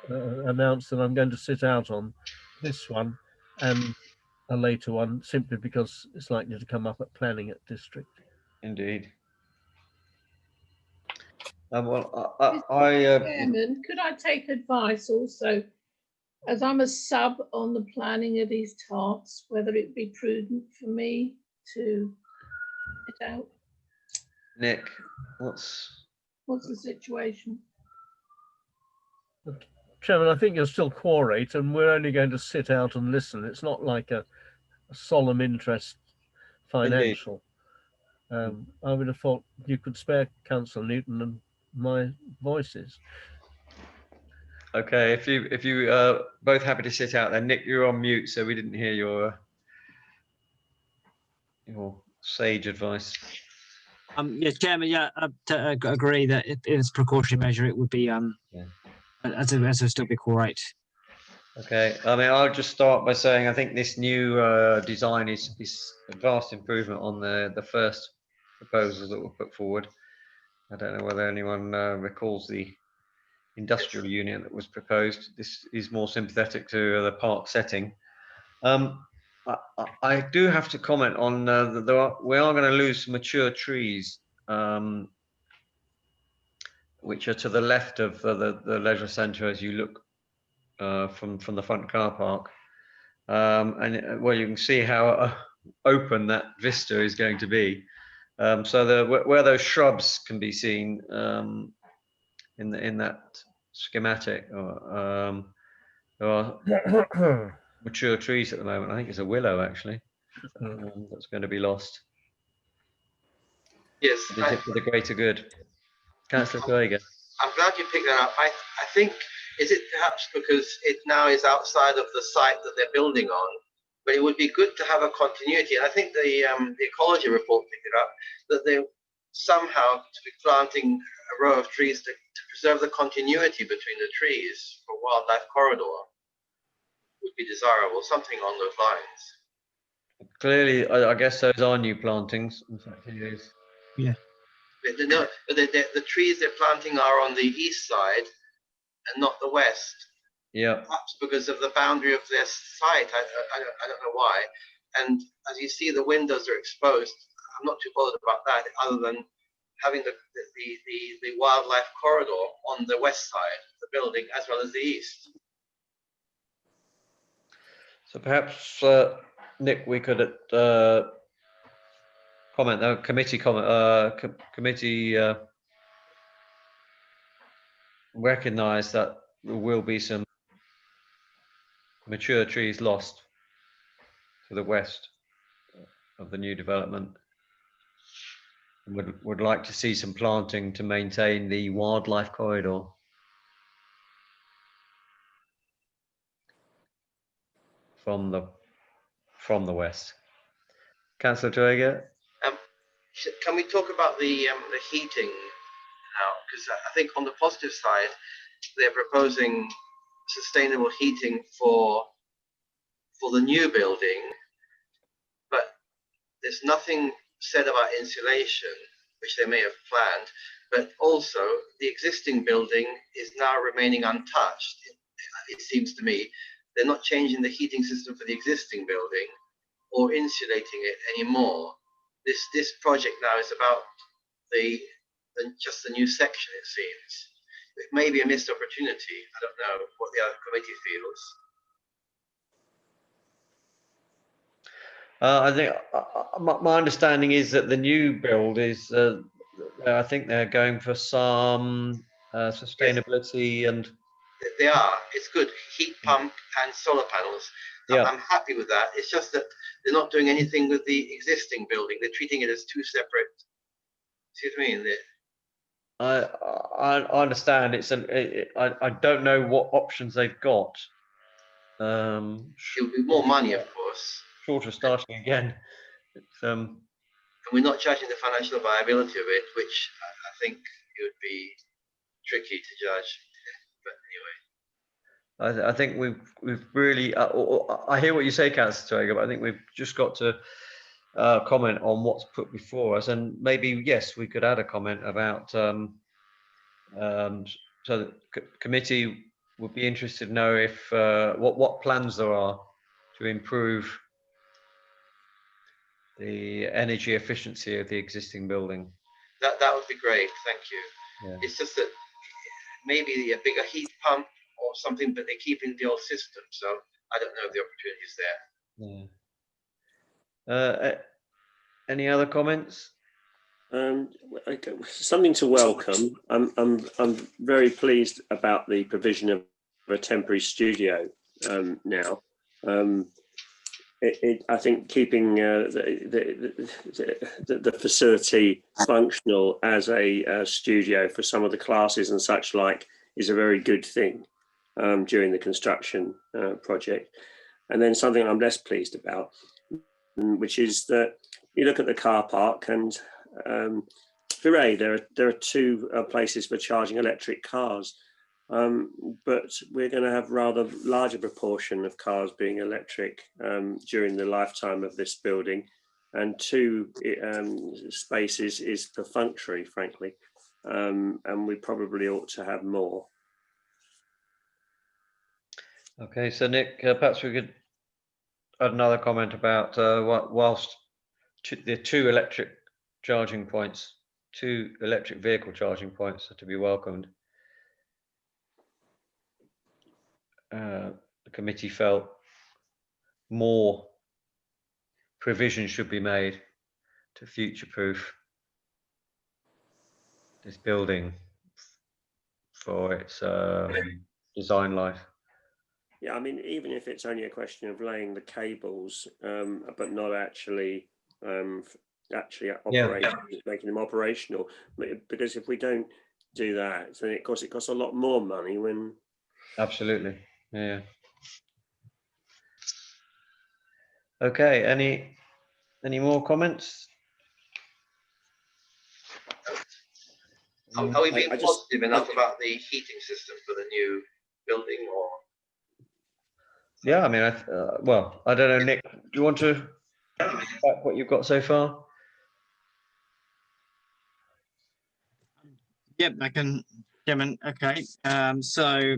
[SPEAKER 8] announced that I'm going to sit out on this one and a later one, simply because it's likely to come up at planning at district.
[SPEAKER 2] Indeed. Well,
[SPEAKER 4] Chairman, could I take advice also, as I'm a sub on the planning of these tarts, whether it be prudent for me to get out?
[SPEAKER 2] Nick, what's
[SPEAKER 4] What's the situation?
[SPEAKER 8] Chairman, I think you're still quorate and we're only going to sit out and listen. It's not like a solemn interest financial. I would have thought you could spare Councillor Newton and my voices.
[SPEAKER 2] okay? If you both happy to sit out, then Nick, you're on mute, so we didn't hear your sage advice.
[SPEAKER 1] Yes, Chairman. Yeah, I agree that if it's a precautionary measure, it would be as a still be right.
[SPEAKER 2] Okay, I mean, I'll just start by saying I think this new design is a vast improvement on the first proposals that were put forward. I don't know whether anyone recalls the industrial unit that was proposed. This is more sympathetic to the park setting. I do have to comment on we are going to lose some mature trees, which are to the left of the leisure centre as you look from the front car park. And well, you can see how open that vista is going to be. So where those shrubs can be seen in that schematic, there are mature trees at the moment. I think it's a willow actually that's going to be lost.
[SPEAKER 6] Yes,
[SPEAKER 2] Is it for the greater good? Councillor Toega.
[SPEAKER 6] I'm glad you picked that up. I think, is it perhaps because it now is outside of the site that they're building on, but it would be good to have a continuity. And I think the ecology report picked it up, that they somehow to be planting a row of trees to preserve the continuity between the trees for wildlife corridor would be desirable, something along those lines.
[SPEAKER 2] Clearly, I guess those are new plantings. In fact, it is.
[SPEAKER 1] Yeah.
[SPEAKER 6] The trees they're planting are on the east side and not the west.
[SPEAKER 2] Yeah.
[SPEAKER 6] Perhaps because of the boundary of their site. I don't know why. And as you see, the windows are exposed. I'm not too bothered about that, other than having the wildlife corridor on the west side of the building as well as the east.
[SPEAKER 2] So perhaps, Nick, we could comment, committee recognise that there will be some mature trees lost to the west of the new development. Would like to see some planting to maintain the wildlife corridor. From the west. Councillor Toega.
[SPEAKER 6] Can we talk about the heating now? Because I think on the positive side, they're proposing sustainable heating for the new building, but there's nothing said about insulation, which they may have planned. But also, the existing building is now remaining untouched. It seems to me they're not changing the heating system for the existing building or insulating it anymore. This project now is about just the new section, it seems. It may be a missed opportunity. I don't know what the other committee feels.
[SPEAKER 2] I think my understanding is that the new build is, I think they're going for some sustainability. Yes. And
[SPEAKER 6] they are. It's good. Heat pump and solar panels. Yeah. I'm happy with that. It's just that they're not doing anything with the existing building. They're treating it as two separate. See what I mean?
[SPEAKER 2] I understand. I don't know what options they've got.
[SPEAKER 6] It would be more money, of course.
[SPEAKER 2] Short of starting again.
[SPEAKER 6] And we're not judging the financial viability of it, which I think it would be tricky to judge. But anyway.
[SPEAKER 2] I think we've really. I hear what you say, Councillor Toega, but I think we've just got to comment on what's put before us, and maybe yes, we could add a comment about. So the committee would be interested to know if what plans there are to improve the energy efficiency of the existing building.
[SPEAKER 6] That would be great. Thank you.
[SPEAKER 2] Yeah.
[SPEAKER 6] It's just that maybe a bigger heat pump or something, but they're keeping the old system. So I don't know if the opportunity is there.
[SPEAKER 2] Yeah. Any other comments?
[SPEAKER 5] Something to welcome. I'm very pleased about the provision of a temporary studio now. I think keeping the facility functional as a studio for some of the classes and such like is a very good thing during the construction project. And then something I'm less pleased about, which is that you look at the car park and hooray, there are two places for charging electric cars. But we're going to have rather larger proportion of cars being electric during the lifetime of this building, and two spaces is perfunctory, frankly, and we probably ought to have more.
[SPEAKER 2] Okay, so Nick, perhaps we could add another comment about whilst the two electric charging points, 2 electric vehicle charging points are to be welcomed. The committee felt more provision should be made to future-proof this building for its design life.
[SPEAKER 5] Yeah, I mean, even if it's only a question of laying the cables, but not actually making them operational, because if we don't do that, then it costs a lot more money when.
[SPEAKER 2] Absolutely, yeah. Okay, any more comments?
[SPEAKER 6] Are we being positive enough about the heating system for the new building, or?
[SPEAKER 2] Yeah, I mean, well, I don't know, Nick, do you want to back what you've got so far?
[SPEAKER 1] Yep, I can, Chairman. Okay. So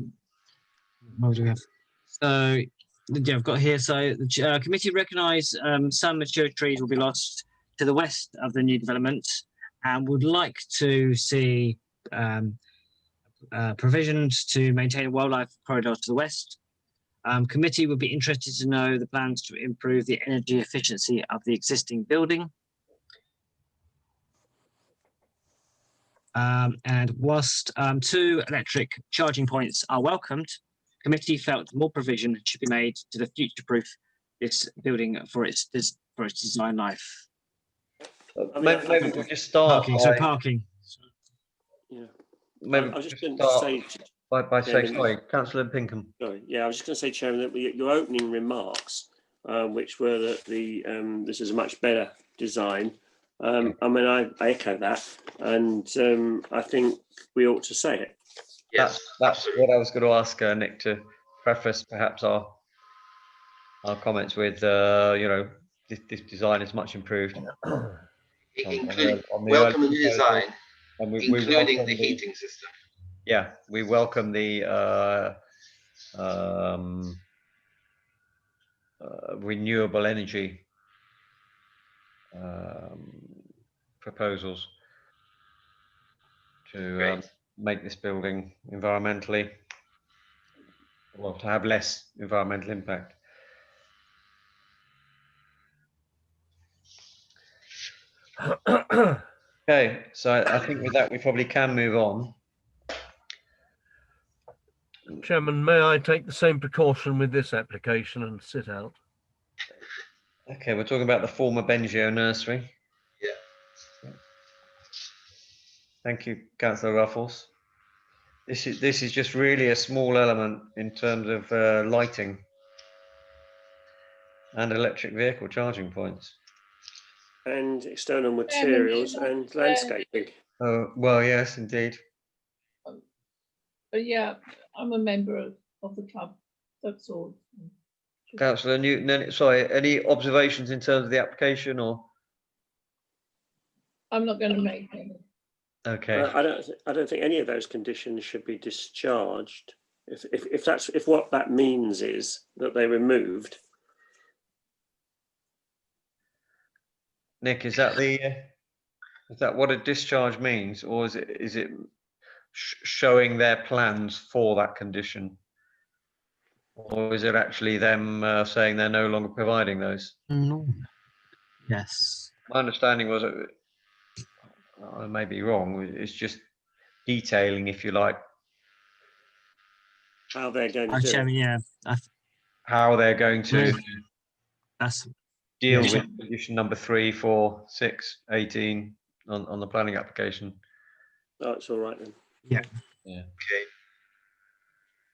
[SPEAKER 1] what do we have? So yeah, I've got here. So the committee recognise some mature trees will be lost to the west of the new development, and would like to see provisions to maintain a wildlife corridor to the west. Committee would be interested to know the plans to improve the energy efficiency of the existing building. And whilst 2 electric charging points are welcomed, committee felt more provision should be made to future-proof this building for its design life.
[SPEAKER 2] Maybe we'll just start
[SPEAKER 1] Parking. So parking.
[SPEAKER 5] Yeah.
[SPEAKER 2] Maybe
[SPEAKER 5] I was just going
[SPEAKER 2] start
[SPEAKER 5] to say
[SPEAKER 2] by saying, sorry, Councillor Pinkham.
[SPEAKER 5] Sorry, yeah, I was just going to say, Chairman, that your opening remarks, which were that this is a much better design. I mean, I echo that, and I think we ought to say it.
[SPEAKER 6] Yes,
[SPEAKER 2] that's what I was going to ask Nick to preface perhaps our comments with. You know, this design is much improved.
[SPEAKER 6] Welcome the new design, including the heating system.
[SPEAKER 2] Yeah, we welcome the renewable energy proposals to make this building environmentally, well, to have less environmental impact. Okay, so I think with that we probably can move on.
[SPEAKER 8] Chairman, may I take the same precaution with this application and sit out?
[SPEAKER 2] Okay, we're talking about the former Bengio nursery.
[SPEAKER 6] Yeah.
[SPEAKER 2] Thank you, Councillor Ruffles. This is just really a small element in terms of lighting and electric vehicle charging points.
[SPEAKER 5] And external materials and landscaping.
[SPEAKER 2] Oh, well, yes, indeed.
[SPEAKER 4] But yeah, I'm a member of the club, that's all.
[SPEAKER 2] Councillor Newton, sorry, any observations in terms of the application, or?
[SPEAKER 4] I'm not going to make any.
[SPEAKER 2] Okay.
[SPEAKER 5] I don't think any of those conditions should be discharged. If what that means is that they're removed.
[SPEAKER 2] Nick, is that what a discharge means, or is it showing their plans for that condition? Or is it actually them saying they're no longer providing those?
[SPEAKER 1] No. Yes.
[SPEAKER 2] My understanding was, I may be wrong, it's just detailing, if you like,
[SPEAKER 5] How they're going to do it.
[SPEAKER 1] Chairman, yeah,
[SPEAKER 2] how they're going to
[SPEAKER 1] that's
[SPEAKER 2] deal
[SPEAKER 1] yeah,
[SPEAKER 2] with condition number 3, 4, 6, 18 on the planning application.
[SPEAKER 5] Oh, it's all right then.
[SPEAKER 1] yeah.
[SPEAKER 2] Yeah.
[SPEAKER 6] Okay.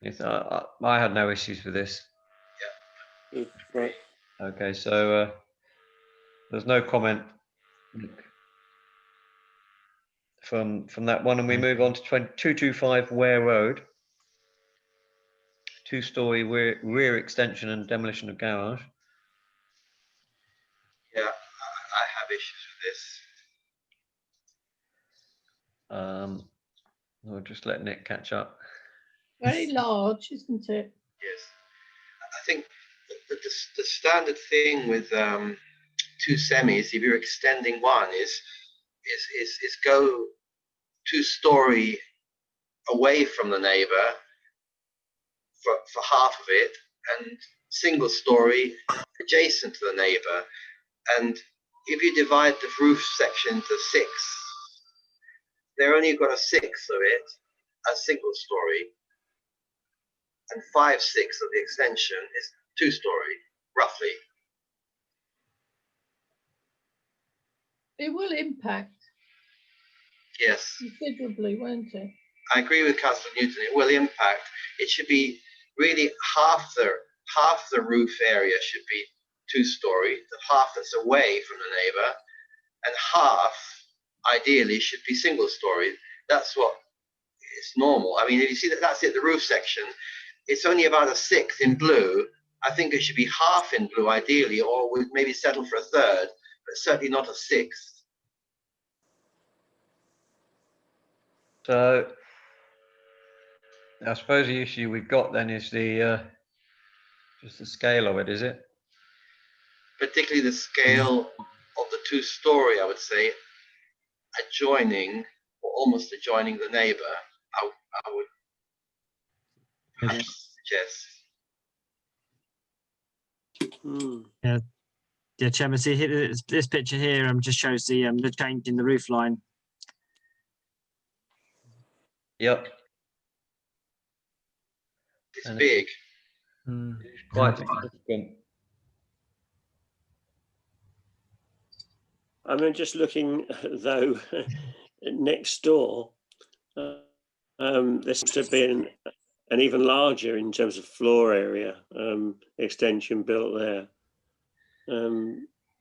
[SPEAKER 2] Yes, I had no issues with this.
[SPEAKER 5] Good, right.
[SPEAKER 2] Okay, so there's no comment from that one, and we move on to 225 Ware Road. 2-story rear extension and demolition of garage.
[SPEAKER 6] Yeah, I have issues with this.
[SPEAKER 2] We'll just let Nick catch up.
[SPEAKER 4] Very large, isn't it?
[SPEAKER 6] Yes, I think the standard thing with 2 semis, if you're extending one, is go 2-story away from the neighbour for half of it, and single story adjacent to the neighbour. And if you divide the roof section into 6, they're only got a 1/6 of it as single story, and 5/6 of the extension is 2-story, roughly.
[SPEAKER 4] It will impact
[SPEAKER 6] Yes,
[SPEAKER 4] considerably, won't it?
[SPEAKER 6] I agree with Councillor Newton. It will impact. It should be really half the roof area should be 2-story, the half that's away from the neighbour, and half ideally should be single story. That's what is normal. I mean, if you see that's it, the roof section, it's only about a 1/6 in blue. I think it should be half in blue ideally, or we'd maybe settle for a 1/3, but certainly not a 1/6.
[SPEAKER 2] So I suppose the issue we've got then is just the scale of it, is it?
[SPEAKER 6] Particularly the scale of the 2-story, I would say, adjoining or almost adjoining the neighbour. I would perhaps suggest.
[SPEAKER 1] Yeah, Chairman, see here, this picture here just shows the change in the roof line.
[SPEAKER 2] Yep.
[SPEAKER 6] It's
[SPEAKER 2] And
[SPEAKER 6] big.
[SPEAKER 2] it's quite significant.
[SPEAKER 5] I mean, just looking though next door, there seems to have been an even larger in terms of floor area extension built there.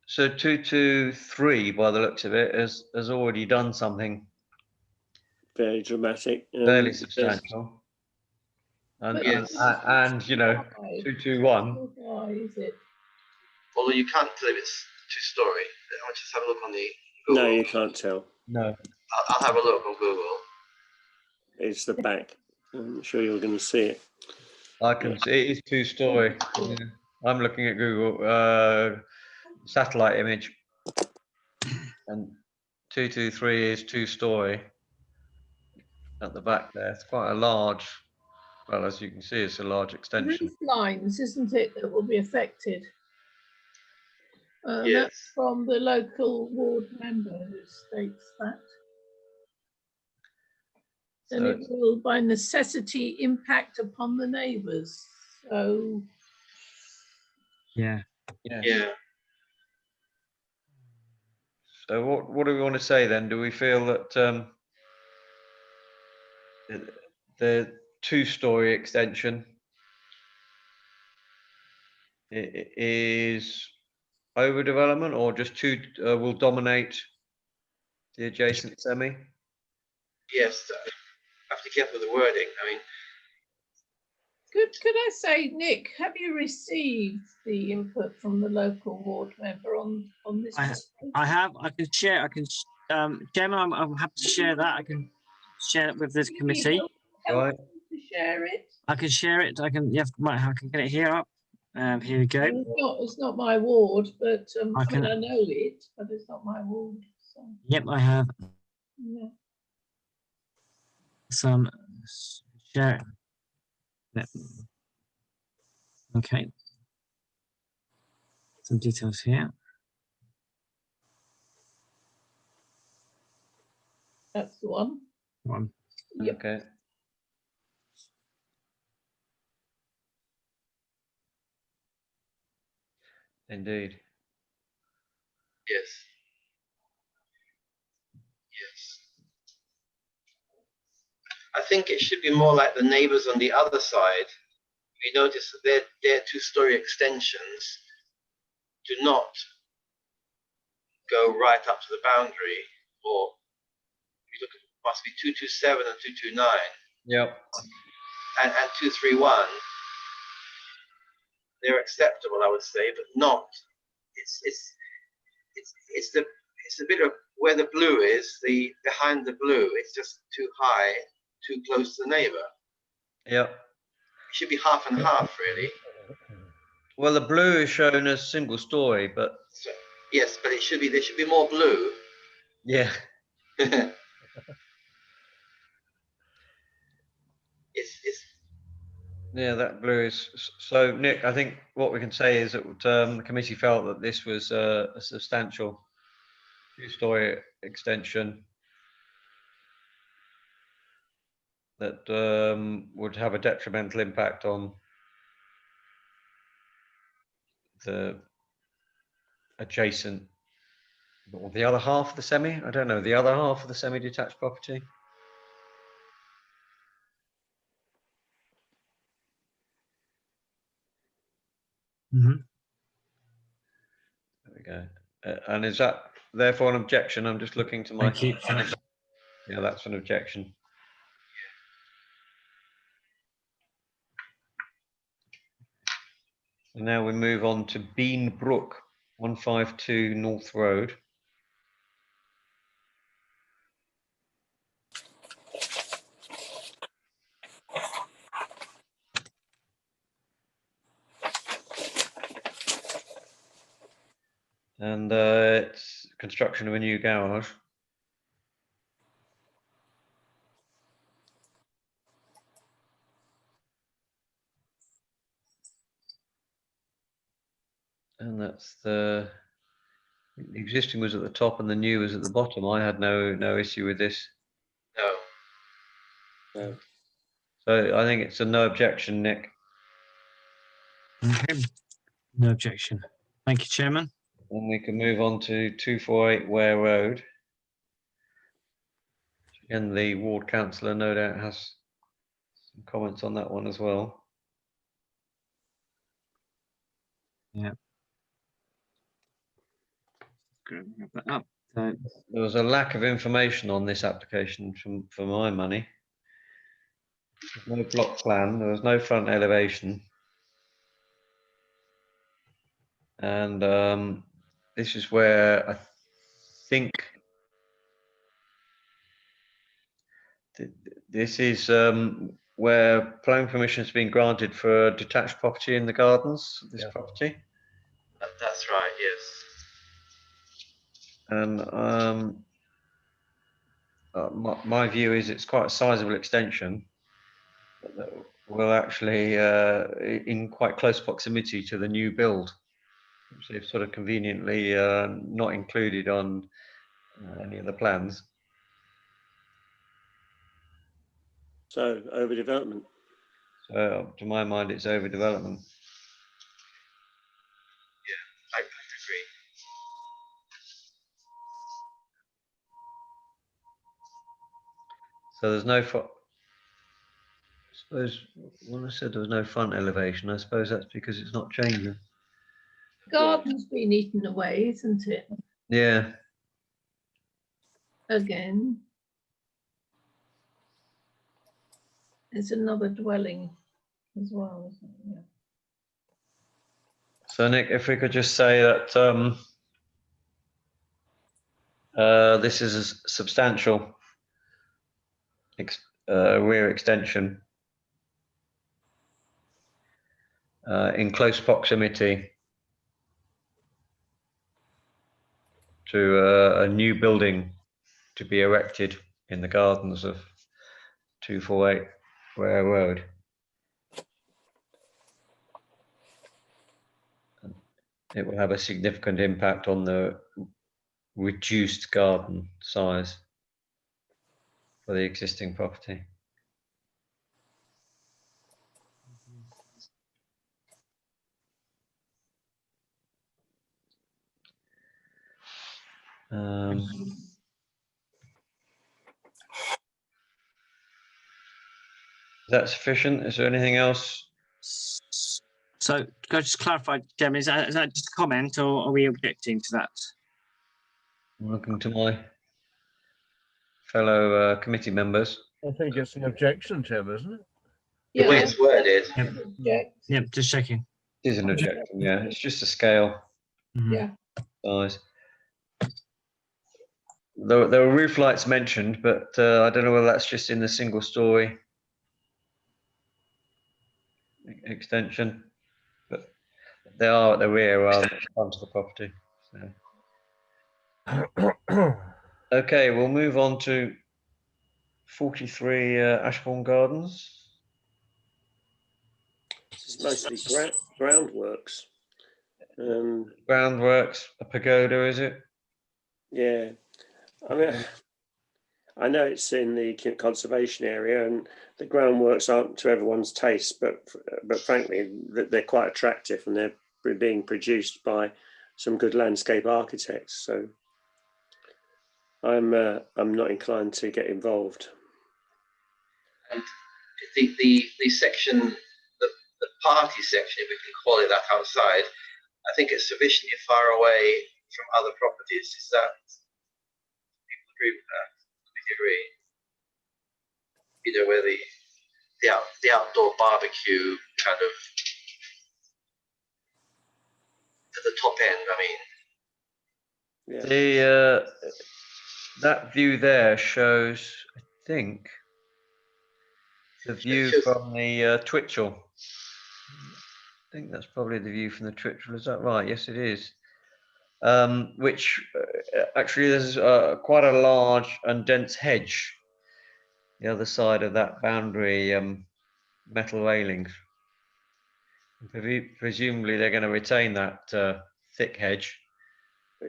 [SPEAKER 2] So 223, by the looks of it, has already done something
[SPEAKER 5] Fairly dramatic.
[SPEAKER 2] fairly substantial. And,
[SPEAKER 6] Yes.
[SPEAKER 2] and you know, 221.
[SPEAKER 4] Why is it?
[SPEAKER 6] Although you can't tell if it's 2-story. I'll just have a look on the Google.
[SPEAKER 5] No, you can't tell.
[SPEAKER 2] No.
[SPEAKER 6] I'll have a look on Google.
[SPEAKER 5] It's the back. I'm sure you're going to see it.
[SPEAKER 2] I can see it is 2-story. Yeah. I'm looking at Google satellite image, and 223 is 2-story at the back there. It's quite a large. Well, as you can see, it's a large extension.
[SPEAKER 4] Roof lines, isn't it, that will be affected?
[SPEAKER 6] Yes.
[SPEAKER 4] That's from the local ward member who states that. Then
[SPEAKER 2] So-
[SPEAKER 4] it will by necessity impact upon the neighbours. So
[SPEAKER 1] Yeah.
[SPEAKER 6] Yeah.
[SPEAKER 2] So what do we want to say then? Do we feel that the 2-story extension is overdevelopment, or just will dominate the adjacent semi?
[SPEAKER 6] Yes. I have to be careful with the wording. I mean,
[SPEAKER 4] could I say, Nick, have you received the input from the local ward member on this?
[SPEAKER 1] I have. I can share. Chairman, I'm happy to share that. I can share it with this committee.
[SPEAKER 2] Right.
[SPEAKER 4] To share it.
[SPEAKER 1] I can share it. I can. Yeah, I can get it here up. Here we go.
[SPEAKER 4] It's not my ward, but I
[SPEAKER 1] can-
[SPEAKER 4] mean, I know it, but it's not my ward. So,
[SPEAKER 1] Yep, I have.
[SPEAKER 4] yeah.
[SPEAKER 1] some share. Yep. Okay. Some details here.
[SPEAKER 4] That's the one.
[SPEAKER 1] One.
[SPEAKER 4] Yep.
[SPEAKER 2] Okay. Indeed.
[SPEAKER 6] Yes. Yes. I think it should be more like the neighbors on the other side. We notice that their two-story extensions do not go right up to the boundary, or you look at must be 227 and 229
[SPEAKER 2] Yep.
[SPEAKER 6] and 231. They're acceptable, I would say, but not. It's the bit of where the blue is, the behind the blue. It's just too high, too close to the neighbor.
[SPEAKER 2] Yep.
[SPEAKER 6] It should be half and half, really.
[SPEAKER 2] Well, the blue is shown as single story, but
[SPEAKER 6] So, yes, but there should be more blue.
[SPEAKER 2] yeah.
[SPEAKER 6] It's
[SPEAKER 2] Yeah, that blue is so. Nick, I think what we can say is that the committee felt that this was a substantial two-story extension that would have a detrimental impact on the adjacent, or the other half of the semi. I don't know, the other half of the semi-detached property.
[SPEAKER 1] Mhm.
[SPEAKER 2] There we go. And is that therefore an objection? I'm just looking to my.
[SPEAKER 1] Thank you.
[SPEAKER 2] Yeah, that's an objection. And now we move on to Bean Brook, 152 North Road. And it's construction of a new garage. And that's the existing was at the top and the new was at the bottom. I had no issue with this.
[SPEAKER 6] no.
[SPEAKER 2] So I think it's a no objection, Nick.
[SPEAKER 1] Okay. No objection. Thank you, Chairman.
[SPEAKER 2] And we can move on to 248 Ware Road. Again, the ward councillor no doubt has some comments on that one as well.
[SPEAKER 1] Yeah. Good. Wrap that up. So,
[SPEAKER 2] There was a lack of information on this application for my money. There's no block plan, there was no front elevation. And this is where I think this is where planning permission has been granted for a detached property in the gardens of this property.
[SPEAKER 6] That's right, yes.
[SPEAKER 2] And my view is it's quite a sizable extension that will actually in quite close proximity to the new build, which they've sort of conveniently not included on any of the plans.
[SPEAKER 5] So overdevelopment.
[SPEAKER 2] So to my mind, it's overdevelopment.
[SPEAKER 6] I agree.
[SPEAKER 2] So there's no I suppose when I said there was no front elevation, I suppose that's because it's not changing.
[SPEAKER 4] Garden's been eaten away, isn't it?
[SPEAKER 2] Yeah.
[SPEAKER 4] Again. There's another dwelling as well, isn't it? Yeah.
[SPEAKER 2] So Nick, if we could just say that this is a substantial rear extension in close proximity to a new building to be erected in the gardens of 248 Ware Road. It will have a significant impact on the reduced garden size for the existing property. Is that sufficient? Is there anything else?
[SPEAKER 1] So can I just clarify, Chairman, is that just a comment or are we objecting to that?
[SPEAKER 2] I'm looking to my fellow committee members.
[SPEAKER 8] I think it's an objection, Chairman, isn't it?
[SPEAKER 6] The way
[SPEAKER 4] Yeah.
[SPEAKER 6] it's worded,
[SPEAKER 4] Object.
[SPEAKER 1] Yep, just checking.
[SPEAKER 2] It is an objection, yeah. It's just a scale
[SPEAKER 1] Mhm.
[SPEAKER 4] Yeah.
[SPEAKER 2] size. There were roof lights mentioned, but I don't know whether that's just in the single story extension, but they are at the rear rather than at the front of the property. So. Okay, we'll move on to 43 Ashbourne Gardens.
[SPEAKER 5] This is mostly groundworks.
[SPEAKER 2] Groundworks, a pagoda, is it?
[SPEAKER 5] Yeah, I mean, I know it's in the conservation area, and the groundworks aren't to everyone's taste, but frankly, they're quite attractive, and they're being produced by some good landscape architects. So I'm not inclined to get involved.
[SPEAKER 6] and the section, the party section, if we can call it that, outside, I think it's sufficiently far away from other properties. Is that, people agree with that? Would you agree? You know, where the outdoor barbecue kind of to the top end, I mean.
[SPEAKER 5] Yeah.
[SPEAKER 2] The that view there shows, I think, the view from the Twitchell. I think that's probably the view from the Twitchell. Is that right? Yes, it is. Which actually there's quite a large and dense hedge the other side of that boundary metal railings. Presumably they're going to retain that thick hedge.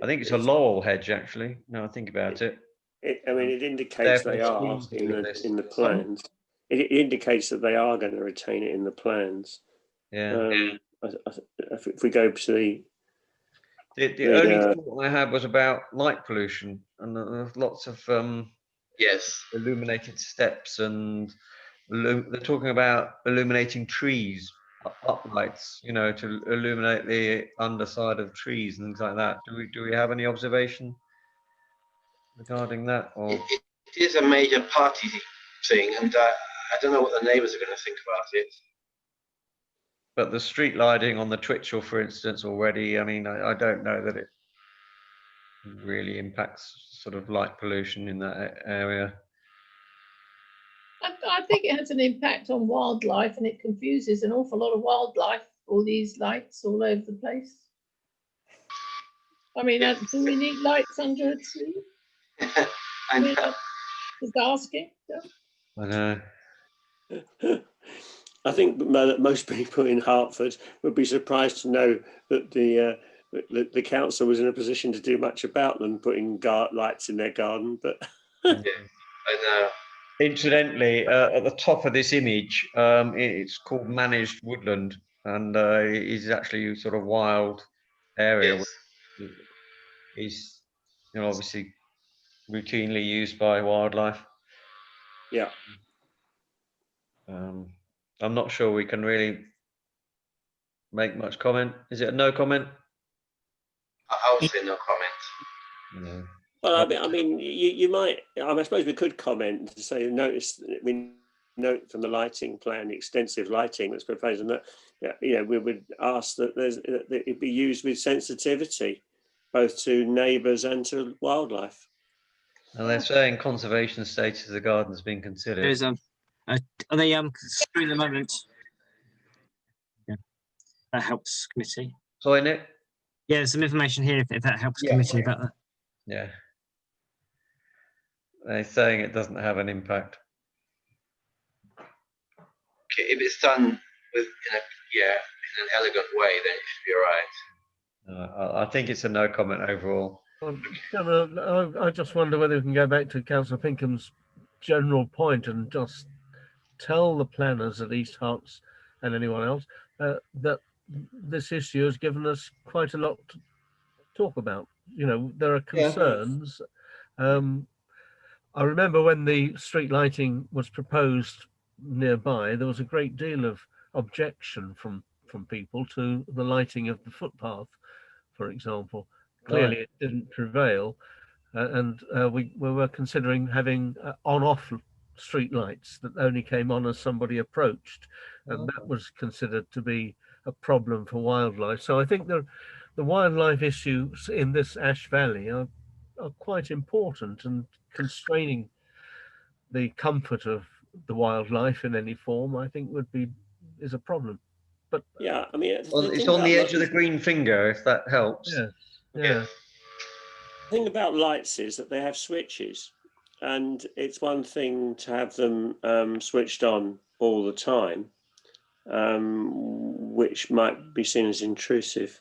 [SPEAKER 2] I think it's a laurel hedge, actually. No, I think about it.
[SPEAKER 5] I mean, it indicates they are in the plans. It indicates that they are going to retain it in the plans.
[SPEAKER 2] Yeah.
[SPEAKER 5] If we go to
[SPEAKER 2] the only thought I had was about light pollution, and there's lots of
[SPEAKER 6] Yes.
[SPEAKER 2] illuminated steps, and they're talking about illuminating trees, uplights, you know, to illuminate the underside of trees and things like that. Do we have any observation regarding that? Or
[SPEAKER 6] It is a major party thing, and I don't know what the neighbours are going to think about it.
[SPEAKER 2] but the street lighting on the Twitchell, for instance, already, I mean, I don't know that it really impacts sort of light pollution in that area.
[SPEAKER 4] I think it has an impact on wildlife, and it confuses an awful lot of wildlife, all these lights all over the place. I mean, do we need lights under a tree?
[SPEAKER 6] I know.
[SPEAKER 4] Just asking.
[SPEAKER 2] I know.
[SPEAKER 5] I think that most people in Hertford would be surprised to know that the council was in a position to do much about them putting lights in their garden. But
[SPEAKER 6] Yeah, I know.
[SPEAKER 2] Incidentally, at the top of this image, it's called managed woodland, and it is actually sort of wild area.
[SPEAKER 6] Yes.
[SPEAKER 2] Which is, you know, obviously routinely used by wildlife.
[SPEAKER 5] yeah,
[SPEAKER 2] I'm not sure we can really make much comment. Is it a no comment?
[SPEAKER 6] I would say no comment.
[SPEAKER 2] No.
[SPEAKER 5] well, I mean, you might. I suppose we could comment to say we note from the lighting plan, the extensive lighting that's proposed, and that we would ask that it be used with sensitivity, both to neighbours and to wildlife.
[SPEAKER 2] And they're saying conservation status of the garden's been considered.
[SPEAKER 1] There's are they screwing the moment? Yeah, that helps committee.
[SPEAKER 2] Sorry, Nick?
[SPEAKER 1] Yeah, there's some information here if that helps
[SPEAKER 2] Yeah.
[SPEAKER 1] committee about that.
[SPEAKER 2] Yeah. They're saying it doesn't have an impact.
[SPEAKER 6] if it's done with in an elegant way, then it should be all right.
[SPEAKER 2] I think it's a no comment overall.
[SPEAKER 8] Chairman, I just wonder whether we can go back to Councillor Pinkham's general point and just tell the planners at East Herts and anyone else that this issue has given us quite a lot to talk about. You know, there are concerns. I remember when the street lighting was proposed nearby, there was a great deal of objection from people to the lighting of the footpath, for example. Clearly,
[SPEAKER 2] Right.
[SPEAKER 8] it didn't prevail, and we were considering having on-off street lights that only came on as somebody approached, and that was considered to be a problem for wildlife. So I think the wildlife issues in this Ash Valley are quite important, and constraining the comfort of the wildlife in any form, I think is a problem. But
[SPEAKER 5] Yeah, I mean,
[SPEAKER 2] Well, it's on the edge of the green finger, if that helps.
[SPEAKER 8] yes, yeah.
[SPEAKER 5] The thing about lights is that they have switches, and it's one thing to have them switched on all the time, which might be seen as intrusive,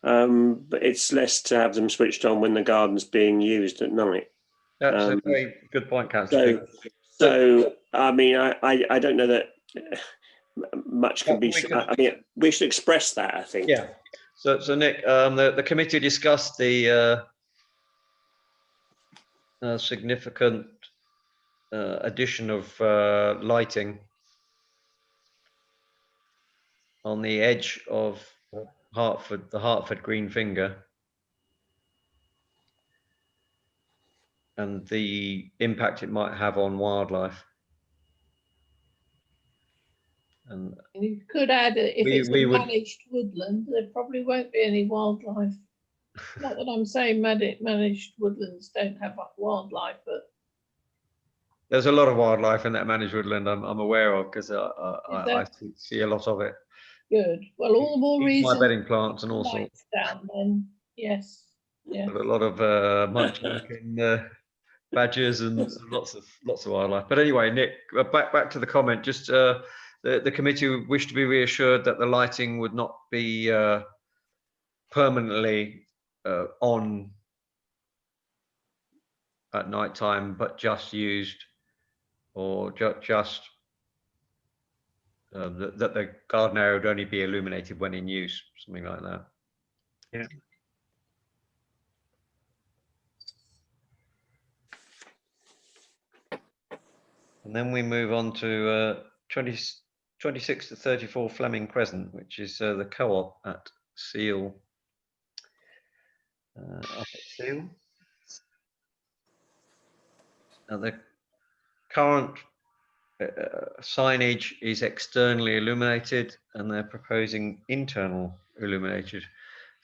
[SPEAKER 5] but it's less to have them switched on when the garden's being used at night.
[SPEAKER 2] That's a very good point, Councillor.
[SPEAKER 5] So I mean, I don't know that much can be. I mean, we should express that, I think.
[SPEAKER 2] Yeah. So Nick, the committee discussed the significant addition of lighting on the edge of Hertford, the Hertford Green Finger, and the impact it might have on wildlife. And
[SPEAKER 4] You could add if it's
[SPEAKER 2] we
[SPEAKER 4] a
[SPEAKER 2] would-
[SPEAKER 4] managed woodland, there probably won't be any wildlife. Not that I'm saying managed woodlands don't have wildlife, but
[SPEAKER 2] there's a lot of wildlife in that managed woodland. I'm aware of, because I see a lot of it.
[SPEAKER 4] good. Well, all the more
[SPEAKER 2] Eat my
[SPEAKER 4] reason.
[SPEAKER 2] bedding plants and all sorts.
[SPEAKER 4] Lights down then, yes, yeah.
[SPEAKER 2] A lot of munchkin badgers and lots of wildlife. But anyway, Nick, back to the comment. Just the committee wished to be reassured that the lighting would not be permanently on at night time, but just used, or just that the garden area would only be illuminated when in use, something like that.
[SPEAKER 1] Yeah.
[SPEAKER 2] And then we move on to 26 to 34 Fleming Crescent, which is the co-op at Seal. Up at Seal. Now the current signage is externally illuminated, and they're proposing internal illuminated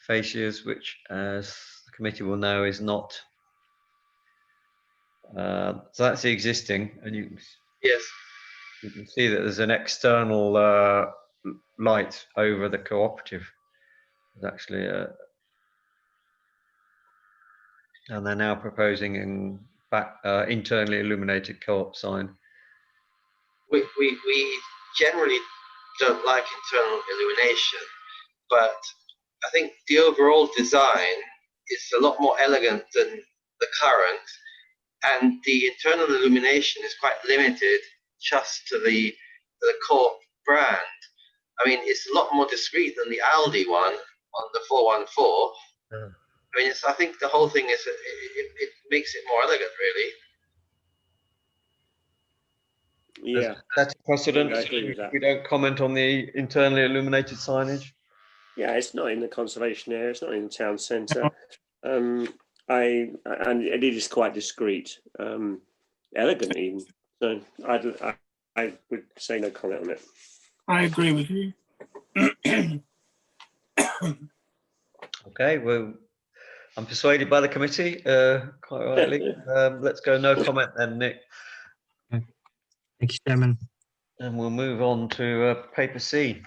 [SPEAKER 2] fascias, which, as the committee will know, is not. So that's the existing, and you can see that there's an external light over the cooperative. There's actually and they're now proposing in internally illuminated co-op sign.
[SPEAKER 6] We generally don't like internal illumination, but I think the overall design is a lot more elegant than the current, and the internal illumination is quite limited just to the co-op brand. I mean, it's a lot more discreet than the Aldi one on the 414. I mean, I think the whole thing is it makes it more elegant, really.
[SPEAKER 5] Yeah,
[SPEAKER 2] That's a precedent.
[SPEAKER 5] I agree with that.
[SPEAKER 2] We don't comment on the internally illuminated signage.
[SPEAKER 5] yeah, it's not in the conservation area. It's not in the town centre. And it is quite discreet, elegant even. So I would say no comment on it.
[SPEAKER 7] I agree with you.
[SPEAKER 2] Okay, well, I'm persuaded by the committee, quite rightly. Let's go no comment then, Nick.
[SPEAKER 1] Thank you, Chairman.
[SPEAKER 2] And we'll move on to paper C.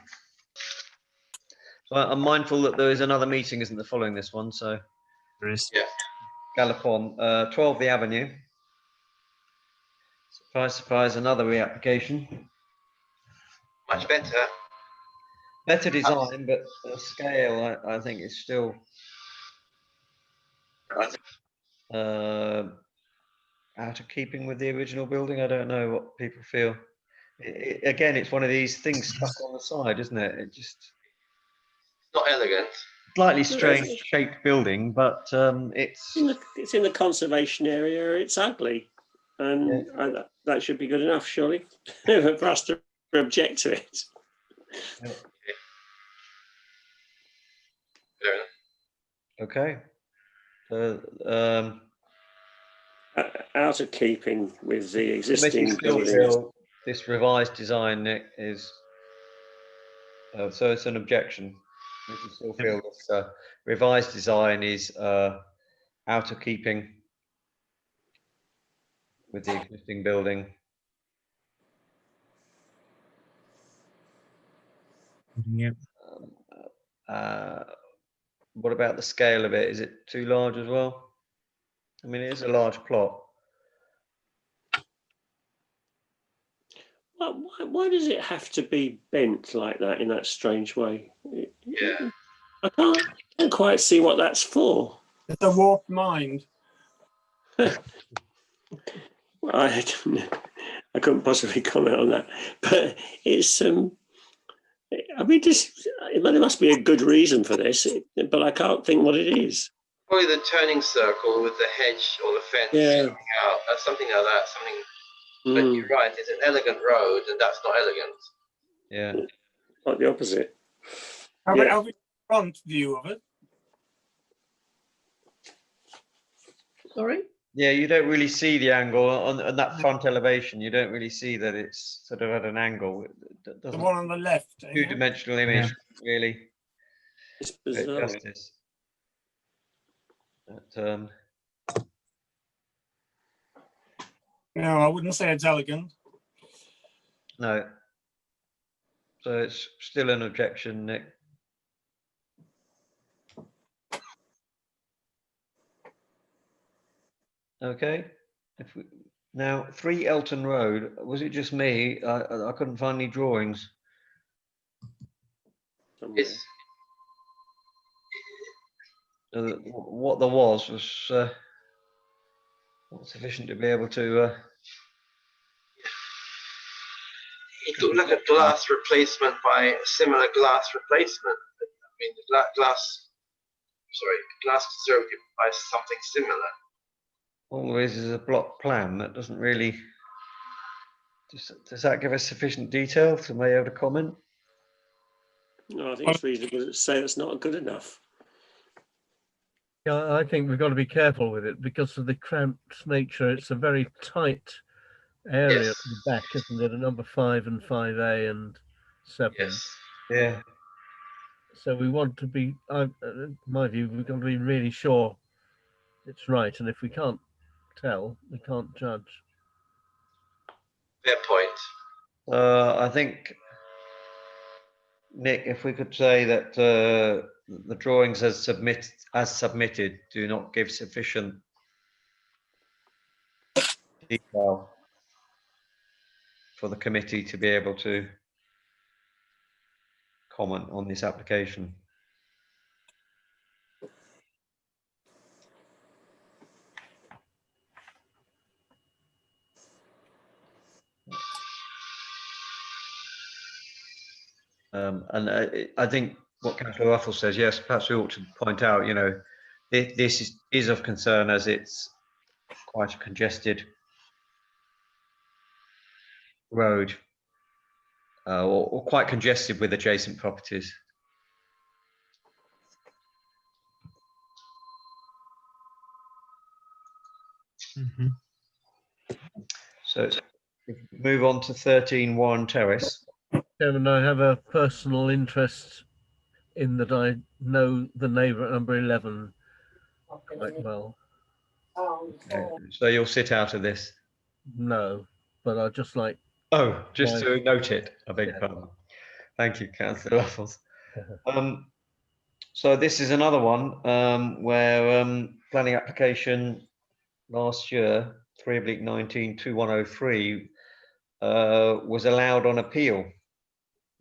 [SPEAKER 2] So I'm mindful that there is another meeting, isn't there, following this one? So
[SPEAKER 1] There is.
[SPEAKER 6] Yeah.
[SPEAKER 2] Gallopon, 12 The Avenue. Surprise, surprise, another reapplication.
[SPEAKER 6] Much better.
[SPEAKER 2] Better design, but the scale, I think, is still out of keeping with the original building. I don't know what people feel. Again, it's one of these things stuck on the side, isn't it? It just
[SPEAKER 6] Not elegant.
[SPEAKER 2] slightly strange shaped building, but it's
[SPEAKER 5] in the conservation area. It's ugly, and that should be good enough, surely, for us to object to it.
[SPEAKER 2] Yeah.
[SPEAKER 6] Fair enough.
[SPEAKER 2] Okay. So
[SPEAKER 5] Out of keeping with the
[SPEAKER 2] committee
[SPEAKER 5] existing
[SPEAKER 2] still
[SPEAKER 5] buildings.
[SPEAKER 2] feel this revised design, Nick, is so it's an objection. We can still feel this revised design is out of keeping with the existing building.
[SPEAKER 1] Yeah.
[SPEAKER 2] What about the scale of it? Is it too large as well? I mean, it is a large plot.
[SPEAKER 5] Why does it have to be bent like that in that strange way?
[SPEAKER 6] Yeah.
[SPEAKER 5] I can't quite see what that's for.
[SPEAKER 7] It's a warped mind.
[SPEAKER 5] I couldn't possibly comment on that, but it's I mean, there must be a good reason for this, but I can't think what it is.
[SPEAKER 6] Probably the turning circle with the hedge or the fence sticking out. That's something like that. Something. But you're right. It's an elegant road, and that's not elegant.
[SPEAKER 2] Yeah.
[SPEAKER 5] Like the opposite.
[SPEAKER 7] Have a front view of it.
[SPEAKER 4] Sorry?
[SPEAKER 2] Yeah, you don't really see the angle on that front elevation. You don't really see that it's sort of at an angle. It
[SPEAKER 7] The one on the left.
[SPEAKER 2] two-dimensional image, really.
[SPEAKER 5] It's bizarre.
[SPEAKER 2] Justice. But,
[SPEAKER 7] No, I wouldn't say it's elegant.
[SPEAKER 2] no. So it's still an objection, Nick. Okay. If we, now, 3 Elton Road, was it just me? I couldn't find any drawings.
[SPEAKER 6] It's
[SPEAKER 2] What there was not sufficient to be able to.
[SPEAKER 6] it looked like a glass replacement by a similar glass replacement. I mean, the glass conservative by something similar.
[SPEAKER 2] Always is a block plan that doesn't really. Does that give us sufficient detail to be able to comment?
[SPEAKER 5] No, I think it's reasonable to say it's not good enough.
[SPEAKER 8] Yeah, I think we've got to be careful with it because of the cramped nature. It's a very tight area
[SPEAKER 6] Yes.
[SPEAKER 8] at the back, isn't it? A number 5 and 5A and 7.
[SPEAKER 6] Yes.
[SPEAKER 2] Yeah.
[SPEAKER 8] So we want to be, in my view, we've got to be really sure it's right. And if we can't tell, we can't judge.
[SPEAKER 6] Fair point.
[SPEAKER 2] I think, Nick, if we could say that the drawings as submitted do not give sufficient detail for the committee to be able to comment on this application. And I think what Councillor Ruffle says, yes, perhaps we ought to point out, you know, this is of concern as it's quite a congested road or quite congested with adjacent properties.
[SPEAKER 1] Mm-hmm.
[SPEAKER 2] So if we move on to 13 Warren Terrace.
[SPEAKER 8] Chairman, I have a personal interest in that. I know the neighbour at number 11 quite well.
[SPEAKER 2] Okay. So you'll sit out of this?
[SPEAKER 8] No, but I'd just like.
[SPEAKER 2] Oh, just to note it, I beg your pardon. Thank you, Councillor Ruffles. So this is another one where planning application last year, 3/19/2103, was allowed on appeal.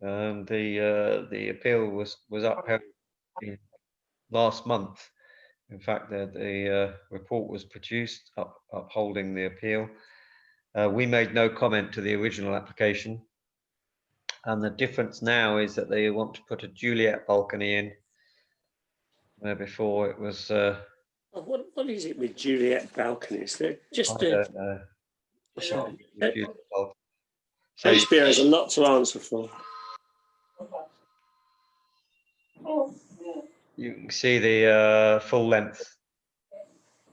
[SPEAKER 2] The appeal was upheld last month. In fact, the report was produced upholding the appeal. We made no comment to the original application, and the difference now is that they want to put a Juliet balcony in, where before it was.
[SPEAKER 5] What is it with Juliet balconies? They're just
[SPEAKER 2] I don't know. So
[SPEAKER 5] HBO has a lot to answer for.
[SPEAKER 2] you can see the full length.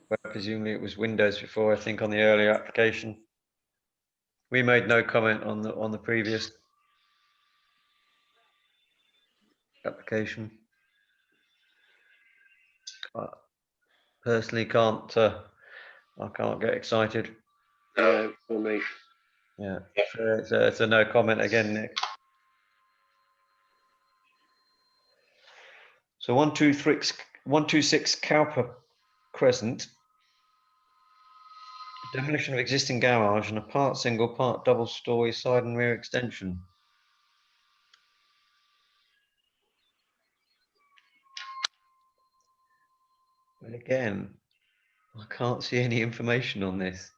[SPEAKER 2] Where presumably it was windows before, I think, on the earlier application. We made no comment on the previous application. I personally can't. I can't get excited.
[SPEAKER 5] For me.
[SPEAKER 2] Yeah, so it's a no comment again, Nick. So 126 Cowper Crescent. Demolition of existing garage and a part single, part double story side and rear extension. But again, I can't see any information on this.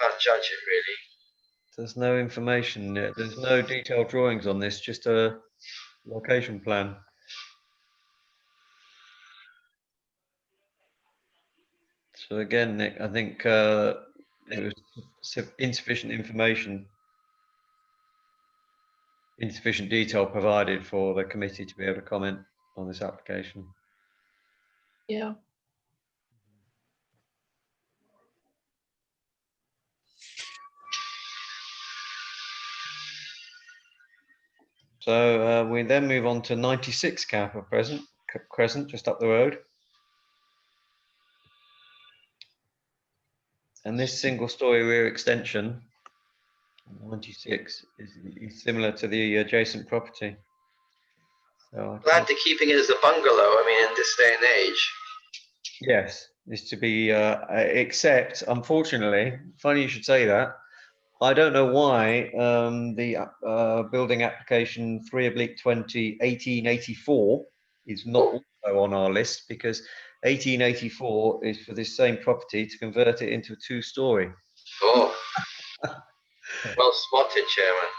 [SPEAKER 6] Can't judge it really.
[SPEAKER 2] There's no information. There's no detailed drawings on this, just a location plan. So again, Nick, I think it was insufficient information, insufficient detail provided for the committee to be able to comment on this application.
[SPEAKER 4] Yeah.
[SPEAKER 2] So we then move on to 96 Cowper Crescent, just up the road. And this single story rear extension, 96, is similar to the adjacent property. So
[SPEAKER 6] Glad they're keeping it as a bungalow. I mean, in this day and age.
[SPEAKER 2] yes, is to be, except unfortunately, funny you should say that. I don't know why the building application 3/20 1884 is not also on our list, because 1884 is for this same property to convert it into a two-story.
[SPEAKER 6] Oh, well spotted, Chairman.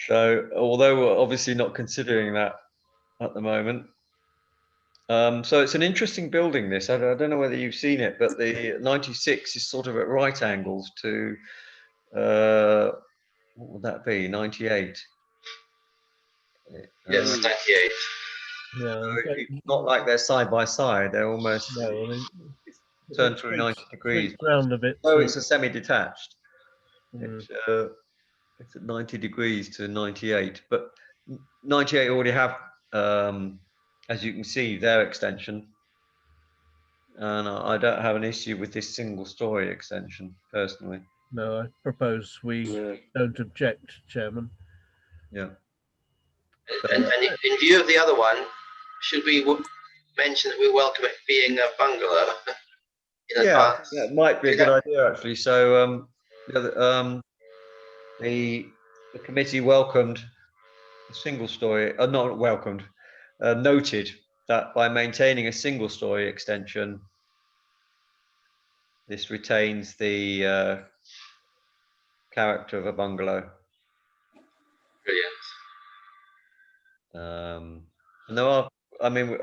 [SPEAKER 2] So although we're obviously not considering that at the moment. So it's an interesting building, this. I don't know whether you've seen it, but the 96 is sort of at right angles to, what would that be, 98?
[SPEAKER 6] Yes, 98.
[SPEAKER 8] Yeah,
[SPEAKER 2] It's not like they're side by side, they're almost
[SPEAKER 8] no, I mean,
[SPEAKER 2] turned through 90 degrees.
[SPEAKER 8] Round a bit.
[SPEAKER 2] Oh, it's a semi-detached.
[SPEAKER 8] Mm.
[SPEAKER 2] It's at 90 degrees to 98, but 98 already have, as you can see, their extension. And I don't have an issue with this single story extension, personally.
[SPEAKER 8] No, I propose we don't object, Chairman.
[SPEAKER 2] Yeah.
[SPEAKER 6] And in view of the other one, should we mention that we welcome it being a bungalow in advance?
[SPEAKER 2] Yeah, it might be a good idea, actually. So the committee welcomed a single story, not welcomed, noted that by maintaining a single story extension, this retains the character of a bungalow.
[SPEAKER 6] Brilliant.
[SPEAKER 2] And there are, I mean,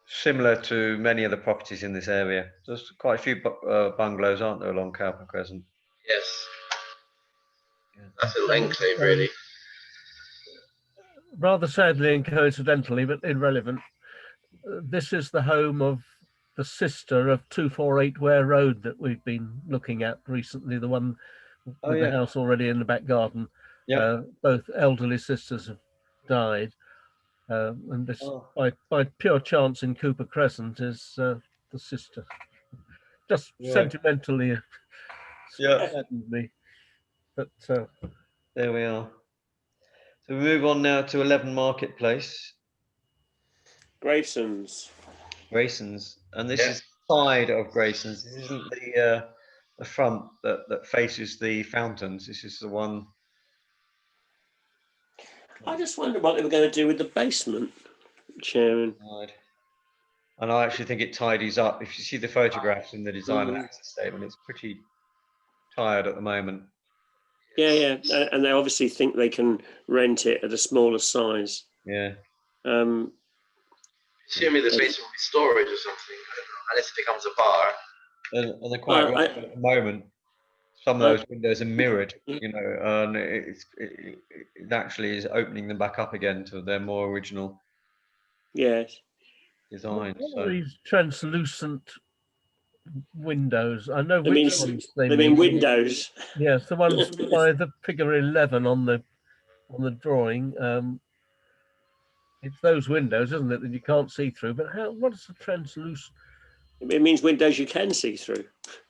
[SPEAKER 2] similar to many of the properties in this area, there's quite a few bungalows, aren't there, along Cowper Crescent?
[SPEAKER 6] Yes. That's an enclave, really.
[SPEAKER 8] Rather sadly and coincidentally, but irrelevant, this is the home of the sister of 248 Ware Road that we've been looking at recently, the one with the house already in the back garden.
[SPEAKER 2] Yeah.
[SPEAKER 8] Both elderly sisters have died. And this, by pure chance, in Cooper Crescent is the sister. Just sentimentally saddened me. But
[SPEAKER 2] there we are. So we move on now to 11 Marketplace.
[SPEAKER 5] Grayson's.
[SPEAKER 2] And this is the side of Grayson's. This isn't the front that faces the fountains. This is the one.
[SPEAKER 5] I just wonder what they were going to do with the basement, Chairman.
[SPEAKER 2] And I actually think it tidies up. If you see the photographs in the design and
[SPEAKER 5] Mm.
[SPEAKER 2] access statement, it's pretty tired at the moment.
[SPEAKER 5] Yeah, and they obviously think they can rent it at a smaller size.
[SPEAKER 2] Yeah.
[SPEAKER 6] Assuming the basement will be storage or something, I don't know, unless it becomes a bar.
[SPEAKER 2] And they're quite
[SPEAKER 5] Well,
[SPEAKER 2] right at the moment. Some of those windows are mirrored, you know, and it actually is opening them back up again to their more original
[SPEAKER 5] Yes.
[SPEAKER 2] design.
[SPEAKER 8] What
[SPEAKER 2] So
[SPEAKER 8] are these translucent windows? I know
[SPEAKER 5] They mean,
[SPEAKER 8] which ones they
[SPEAKER 5] they mean
[SPEAKER 8] mean.
[SPEAKER 5] windows.
[SPEAKER 8] Yes, the ones by the figure 11 on the drawing. It's those windows, isn't it, that you can't see through? But what is the translucent?
[SPEAKER 5] It means windows you can see through.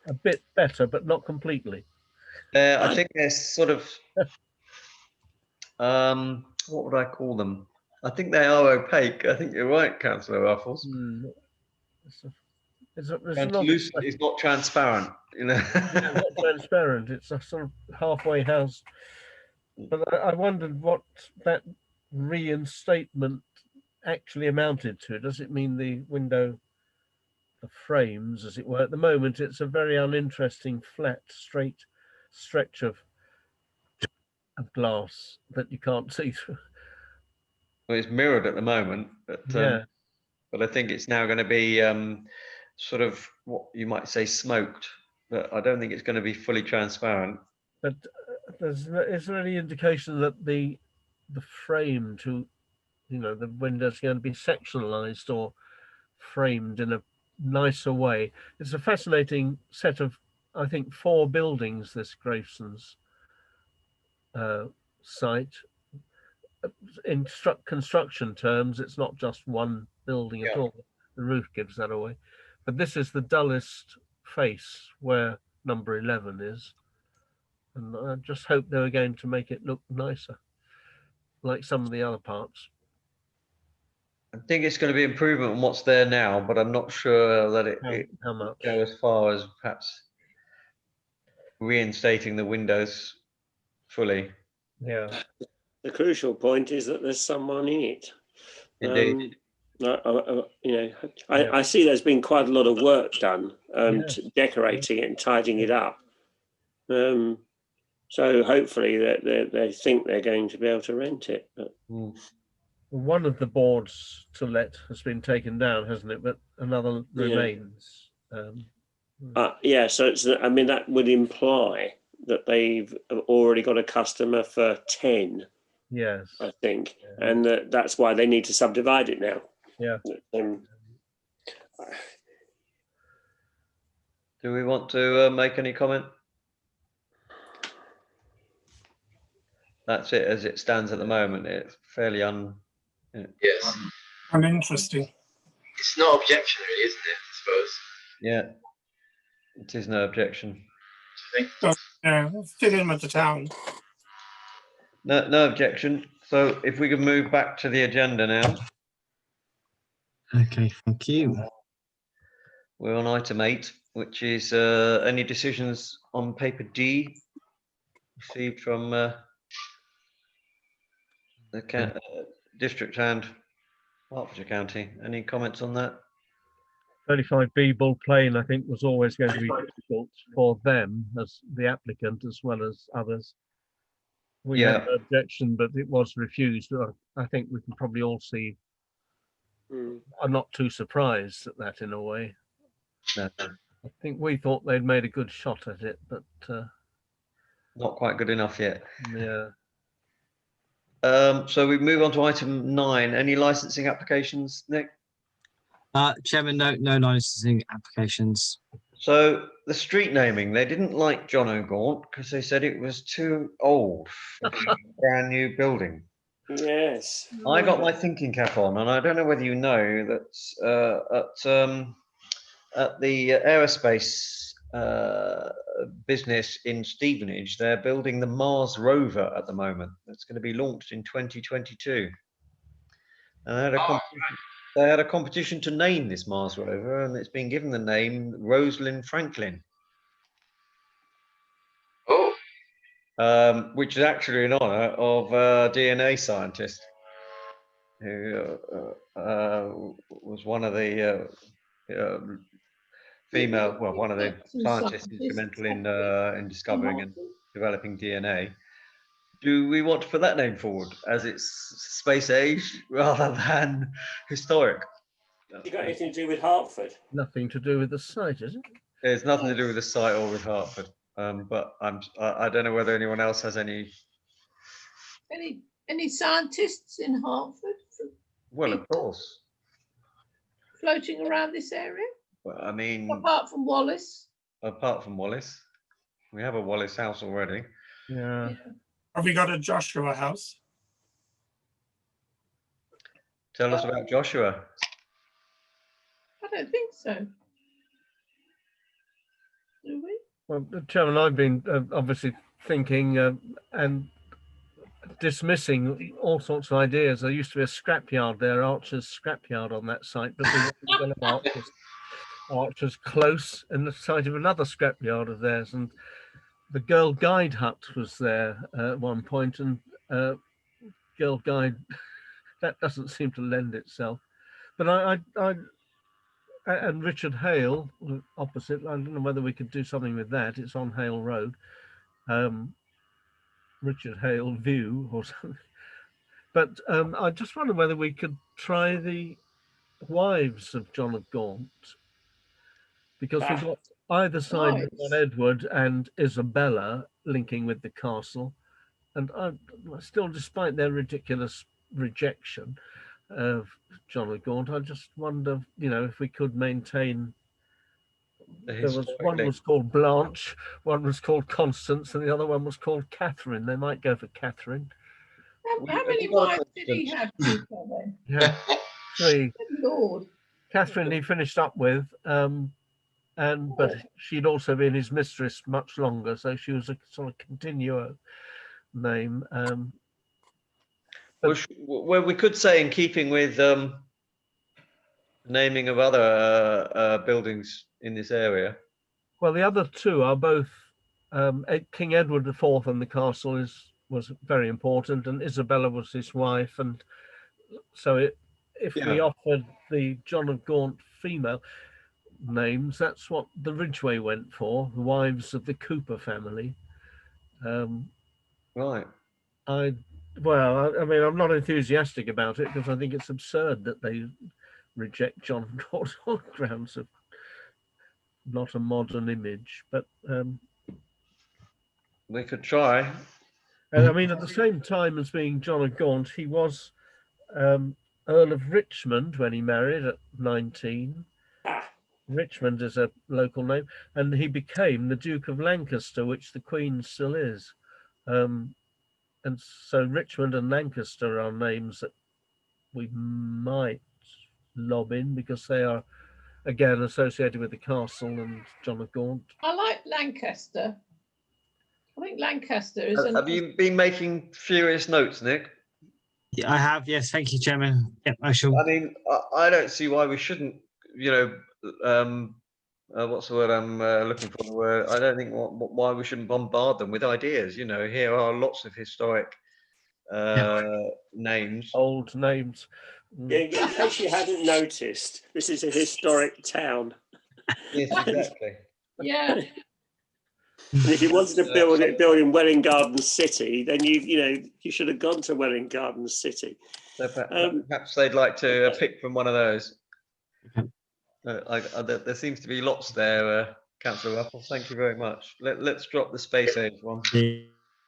[SPEAKER 8] A bit better, but not completely.
[SPEAKER 2] I think they're sort of, what would I call them? I think they are opaque. I think you're right, Councillor Ruffles. Translucent is not transparent, you know.
[SPEAKER 8] Not transparent. It's a sort of halfway house. But I wondered what that reinstatement actually amounted to. Does it mean the window, the frames, as it were? At the moment, it's a very uninteresting, flat, straight stretch of glass that you can't see through.
[SPEAKER 2] Well, it's mirrored at the moment, but I think it's now going to be sort of what you might say smoked, but I don't think it's going to be fully transparent.
[SPEAKER 8] But is there any indication that the frame to, you know, the windows are going to be sectionalized or framed in a nicer way? It's a fascinating set of, I think, 4 buildings, this Graveson's site. In construction terms, it's not just one building at all. The roof gives that away. But this is the dullest face where number 11 is. And I just hope they were going to make it look nicer, like some of the other parts.
[SPEAKER 2] I think it's going to be improvement on what's there now, but I'm not sure that it
[SPEAKER 8] How much?
[SPEAKER 2] go as far as perhaps reinstating the windows fully.
[SPEAKER 8] Yeah.
[SPEAKER 5] The crucial point is that there's someone in it.
[SPEAKER 2] Indeed.
[SPEAKER 5] I see there's been quite a lot of work done to decorating it and tidying it up. So hopefully they think they're going to be able to rent it. But
[SPEAKER 8] one of the boards to let has been taken down, hasn't it? But another remains.
[SPEAKER 5] Yeah, so I mean, that would imply that they've already got a customer for 10.
[SPEAKER 8] Yes,
[SPEAKER 5] I think, and that's why they need to subdivide it now.
[SPEAKER 8] Yeah.
[SPEAKER 2] Do we want to make any comment? That's it as it stands at the moment. It's fairly
[SPEAKER 6] Yes.
[SPEAKER 7] Uninteresting.
[SPEAKER 6] It's no objection, really, isn't it? I suppose.
[SPEAKER 2] Yeah, it is no objection.
[SPEAKER 7] Yeah, fit in with the town.
[SPEAKER 2] No objection. So if we can move back to the agenda now.
[SPEAKER 1] Okay, thank you.
[SPEAKER 2] We're on item 8, which is any decisions on paper D received from the district and Hertfordshire County. Any comments on that?
[SPEAKER 8] 35B Bull Plain, I think, was always going to be difficult for them as the applicant as well as others. We had an objection, but it was refused. I think we can probably all see. I'm not too surprised at that in a way.
[SPEAKER 2] No.
[SPEAKER 8] I think we thought they'd made a good shot at it, but
[SPEAKER 2] not quite good enough yet.
[SPEAKER 8] Yeah.
[SPEAKER 2] So we move on to item 9. Any licensing applications, Nick?
[SPEAKER 1] Chairman, no licensing applications.
[SPEAKER 2] So the street naming, they didn't like John O'Gaunt because they said it was too old for a brand new building.
[SPEAKER 5] Yes.
[SPEAKER 2] I got my thinking cap on, and I don't know whether you know that at the aerospace business in Stevenage, they're building the Mars rover at the moment. It's going to be launched in 2022. And they had a competition to name this Mars rover, and it's been given the name Rosalind Franklin. which is actually in honour of a DNA scientist who was one of the female, well, one of the scientists instrumental in discovering and developing DNA. Do we want to put that name forward as it's space age rather than historic?
[SPEAKER 5] You got anything to do with Hertford?
[SPEAKER 8] Nothing to do with the site, is it?
[SPEAKER 2] There's nothing to do with the site or with Hertford. But I don't know whether anyone else has any.
[SPEAKER 4] Any scientists in Hertford
[SPEAKER 2] Well, of course.
[SPEAKER 4] floating around this area?
[SPEAKER 2] Well, I mean,
[SPEAKER 4] Apart from Wallace?
[SPEAKER 2] apart from Wallace, we have a Wallace house already.
[SPEAKER 8] Yeah.
[SPEAKER 7] Have we got a Joshua house?
[SPEAKER 2] Tell us about Joshua.
[SPEAKER 4] I don't think so. Do we?
[SPEAKER 8] Well, Chairman, I've been obviously thinking and dismissing all sorts of ideas. There used to be a scrapyard there, Archer's scrapyard on that site, but we want to develop Archer's close in the site of another scrapyard of theirs. And the Girl Guide hut was there at one point, and Girl Guide, that doesn't seem to lend itself. But I and Richard Hale opposite, I don't know whether we could do something with that. It's on Hale Road. Richard Hale View or something. But I just wonder whether we could try the wives of John of Gaunt, because we've got either side
[SPEAKER 4] Wives.
[SPEAKER 8] John Edward and Isabella linking with the castle, and I still, despite their ridiculous rejection of John of Gaunt, I just wonder, you know, if we could maintain. There was one was called Blanche, one was called Constance, and the other one was called Catherine. They might go for Catherine.
[SPEAKER 4] How many wives did he have, Chico, then?
[SPEAKER 8] Yeah, three.
[SPEAKER 4] Good Lord.
[SPEAKER 8] Catherine he finished up with, but she'd also been his mistress much longer, so she was a sort of continuo name.
[SPEAKER 2] Well, we could say, in keeping with naming of other buildings in this area.
[SPEAKER 8] Well, the other two are both King Edward IV, and the castle was very important, and Isabella was his wife, and so if we offered the John of Gaunt female names, that's what the Ridgeway went for, the wives of the Cooper family.
[SPEAKER 2] Right.
[SPEAKER 8] I mean, I'm not enthusiastic about it because I think it's absurd that they reject John of Gaunt on grounds of not a modern image, but
[SPEAKER 2] we could try.
[SPEAKER 8] and I mean, at the same time as being John of Gaunt, he was Earl of Richmond when he married at 19. Richmond is a local name, and he became the Duke of Lancaster, which the Queen still is. And so Richmond and Lancaster are names that we might lob in because they are, again, associated with the castle and John of Gaunt.
[SPEAKER 4] I like Lancaster. I think Lancaster is.
[SPEAKER 2] Have you been making furious notes, Nick?
[SPEAKER 1] Yeah, I have. Yes, thank you, Chairman. Yep, I shall.
[SPEAKER 2] I mean, I don't see why we shouldn't, you know, what's the word I'm looking for? The word. I don't think why we shouldn't bombard them with ideas. You know, here are lots of historic names.
[SPEAKER 8] Old names.
[SPEAKER 5] Yeah, in case you hadn't noticed, this is a historic town.
[SPEAKER 2] Yes, exactly.
[SPEAKER 4] Yeah.
[SPEAKER 5] And if you wanted to build in Welwyn Garden City, then you should have gone to Welwyn Garden City.
[SPEAKER 2] So perhaps they'd like to pick from one of those. There seems to be lots there, Councillor Ruffle. Thank you very much. Let's drop the space age one,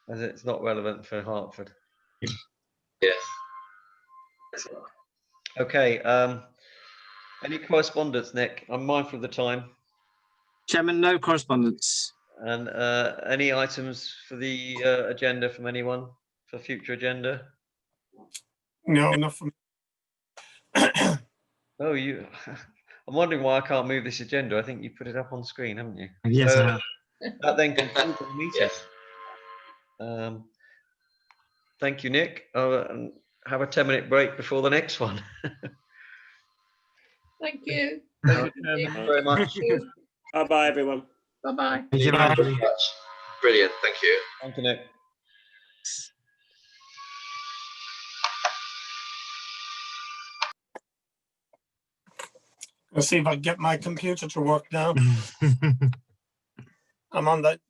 [SPEAKER 2] as it's not relevant for Hertford.
[SPEAKER 6] Yes.
[SPEAKER 2] Okay. Any correspondence, Nick? I'm mindful of the time.
[SPEAKER 1] Chairman, no correspondence.
[SPEAKER 2] And any items for the agenda from anyone for future agenda?
[SPEAKER 7] No, not from.
[SPEAKER 2] Oh, you. I'm wondering why I can't move this agenda. I think you put it up on screen, haven't you?
[SPEAKER 1] Yes, I have.
[SPEAKER 2] That then concludes the meeting.
[SPEAKER 6] Yes.
[SPEAKER 2] Thank you, Nick. And have a 10-minute break before the next one.
[SPEAKER 4] Thank you.
[SPEAKER 2] Thank you very much.
[SPEAKER 5] Bye-bye, everyone.
[SPEAKER 4] Bye-bye.
[SPEAKER 1] Thank you very much.
[SPEAKER 6] Brilliant. Thank you.
[SPEAKER 2] Thank you, Nick.
[SPEAKER 7] Let's see if I can get my computer to work now. I'm on the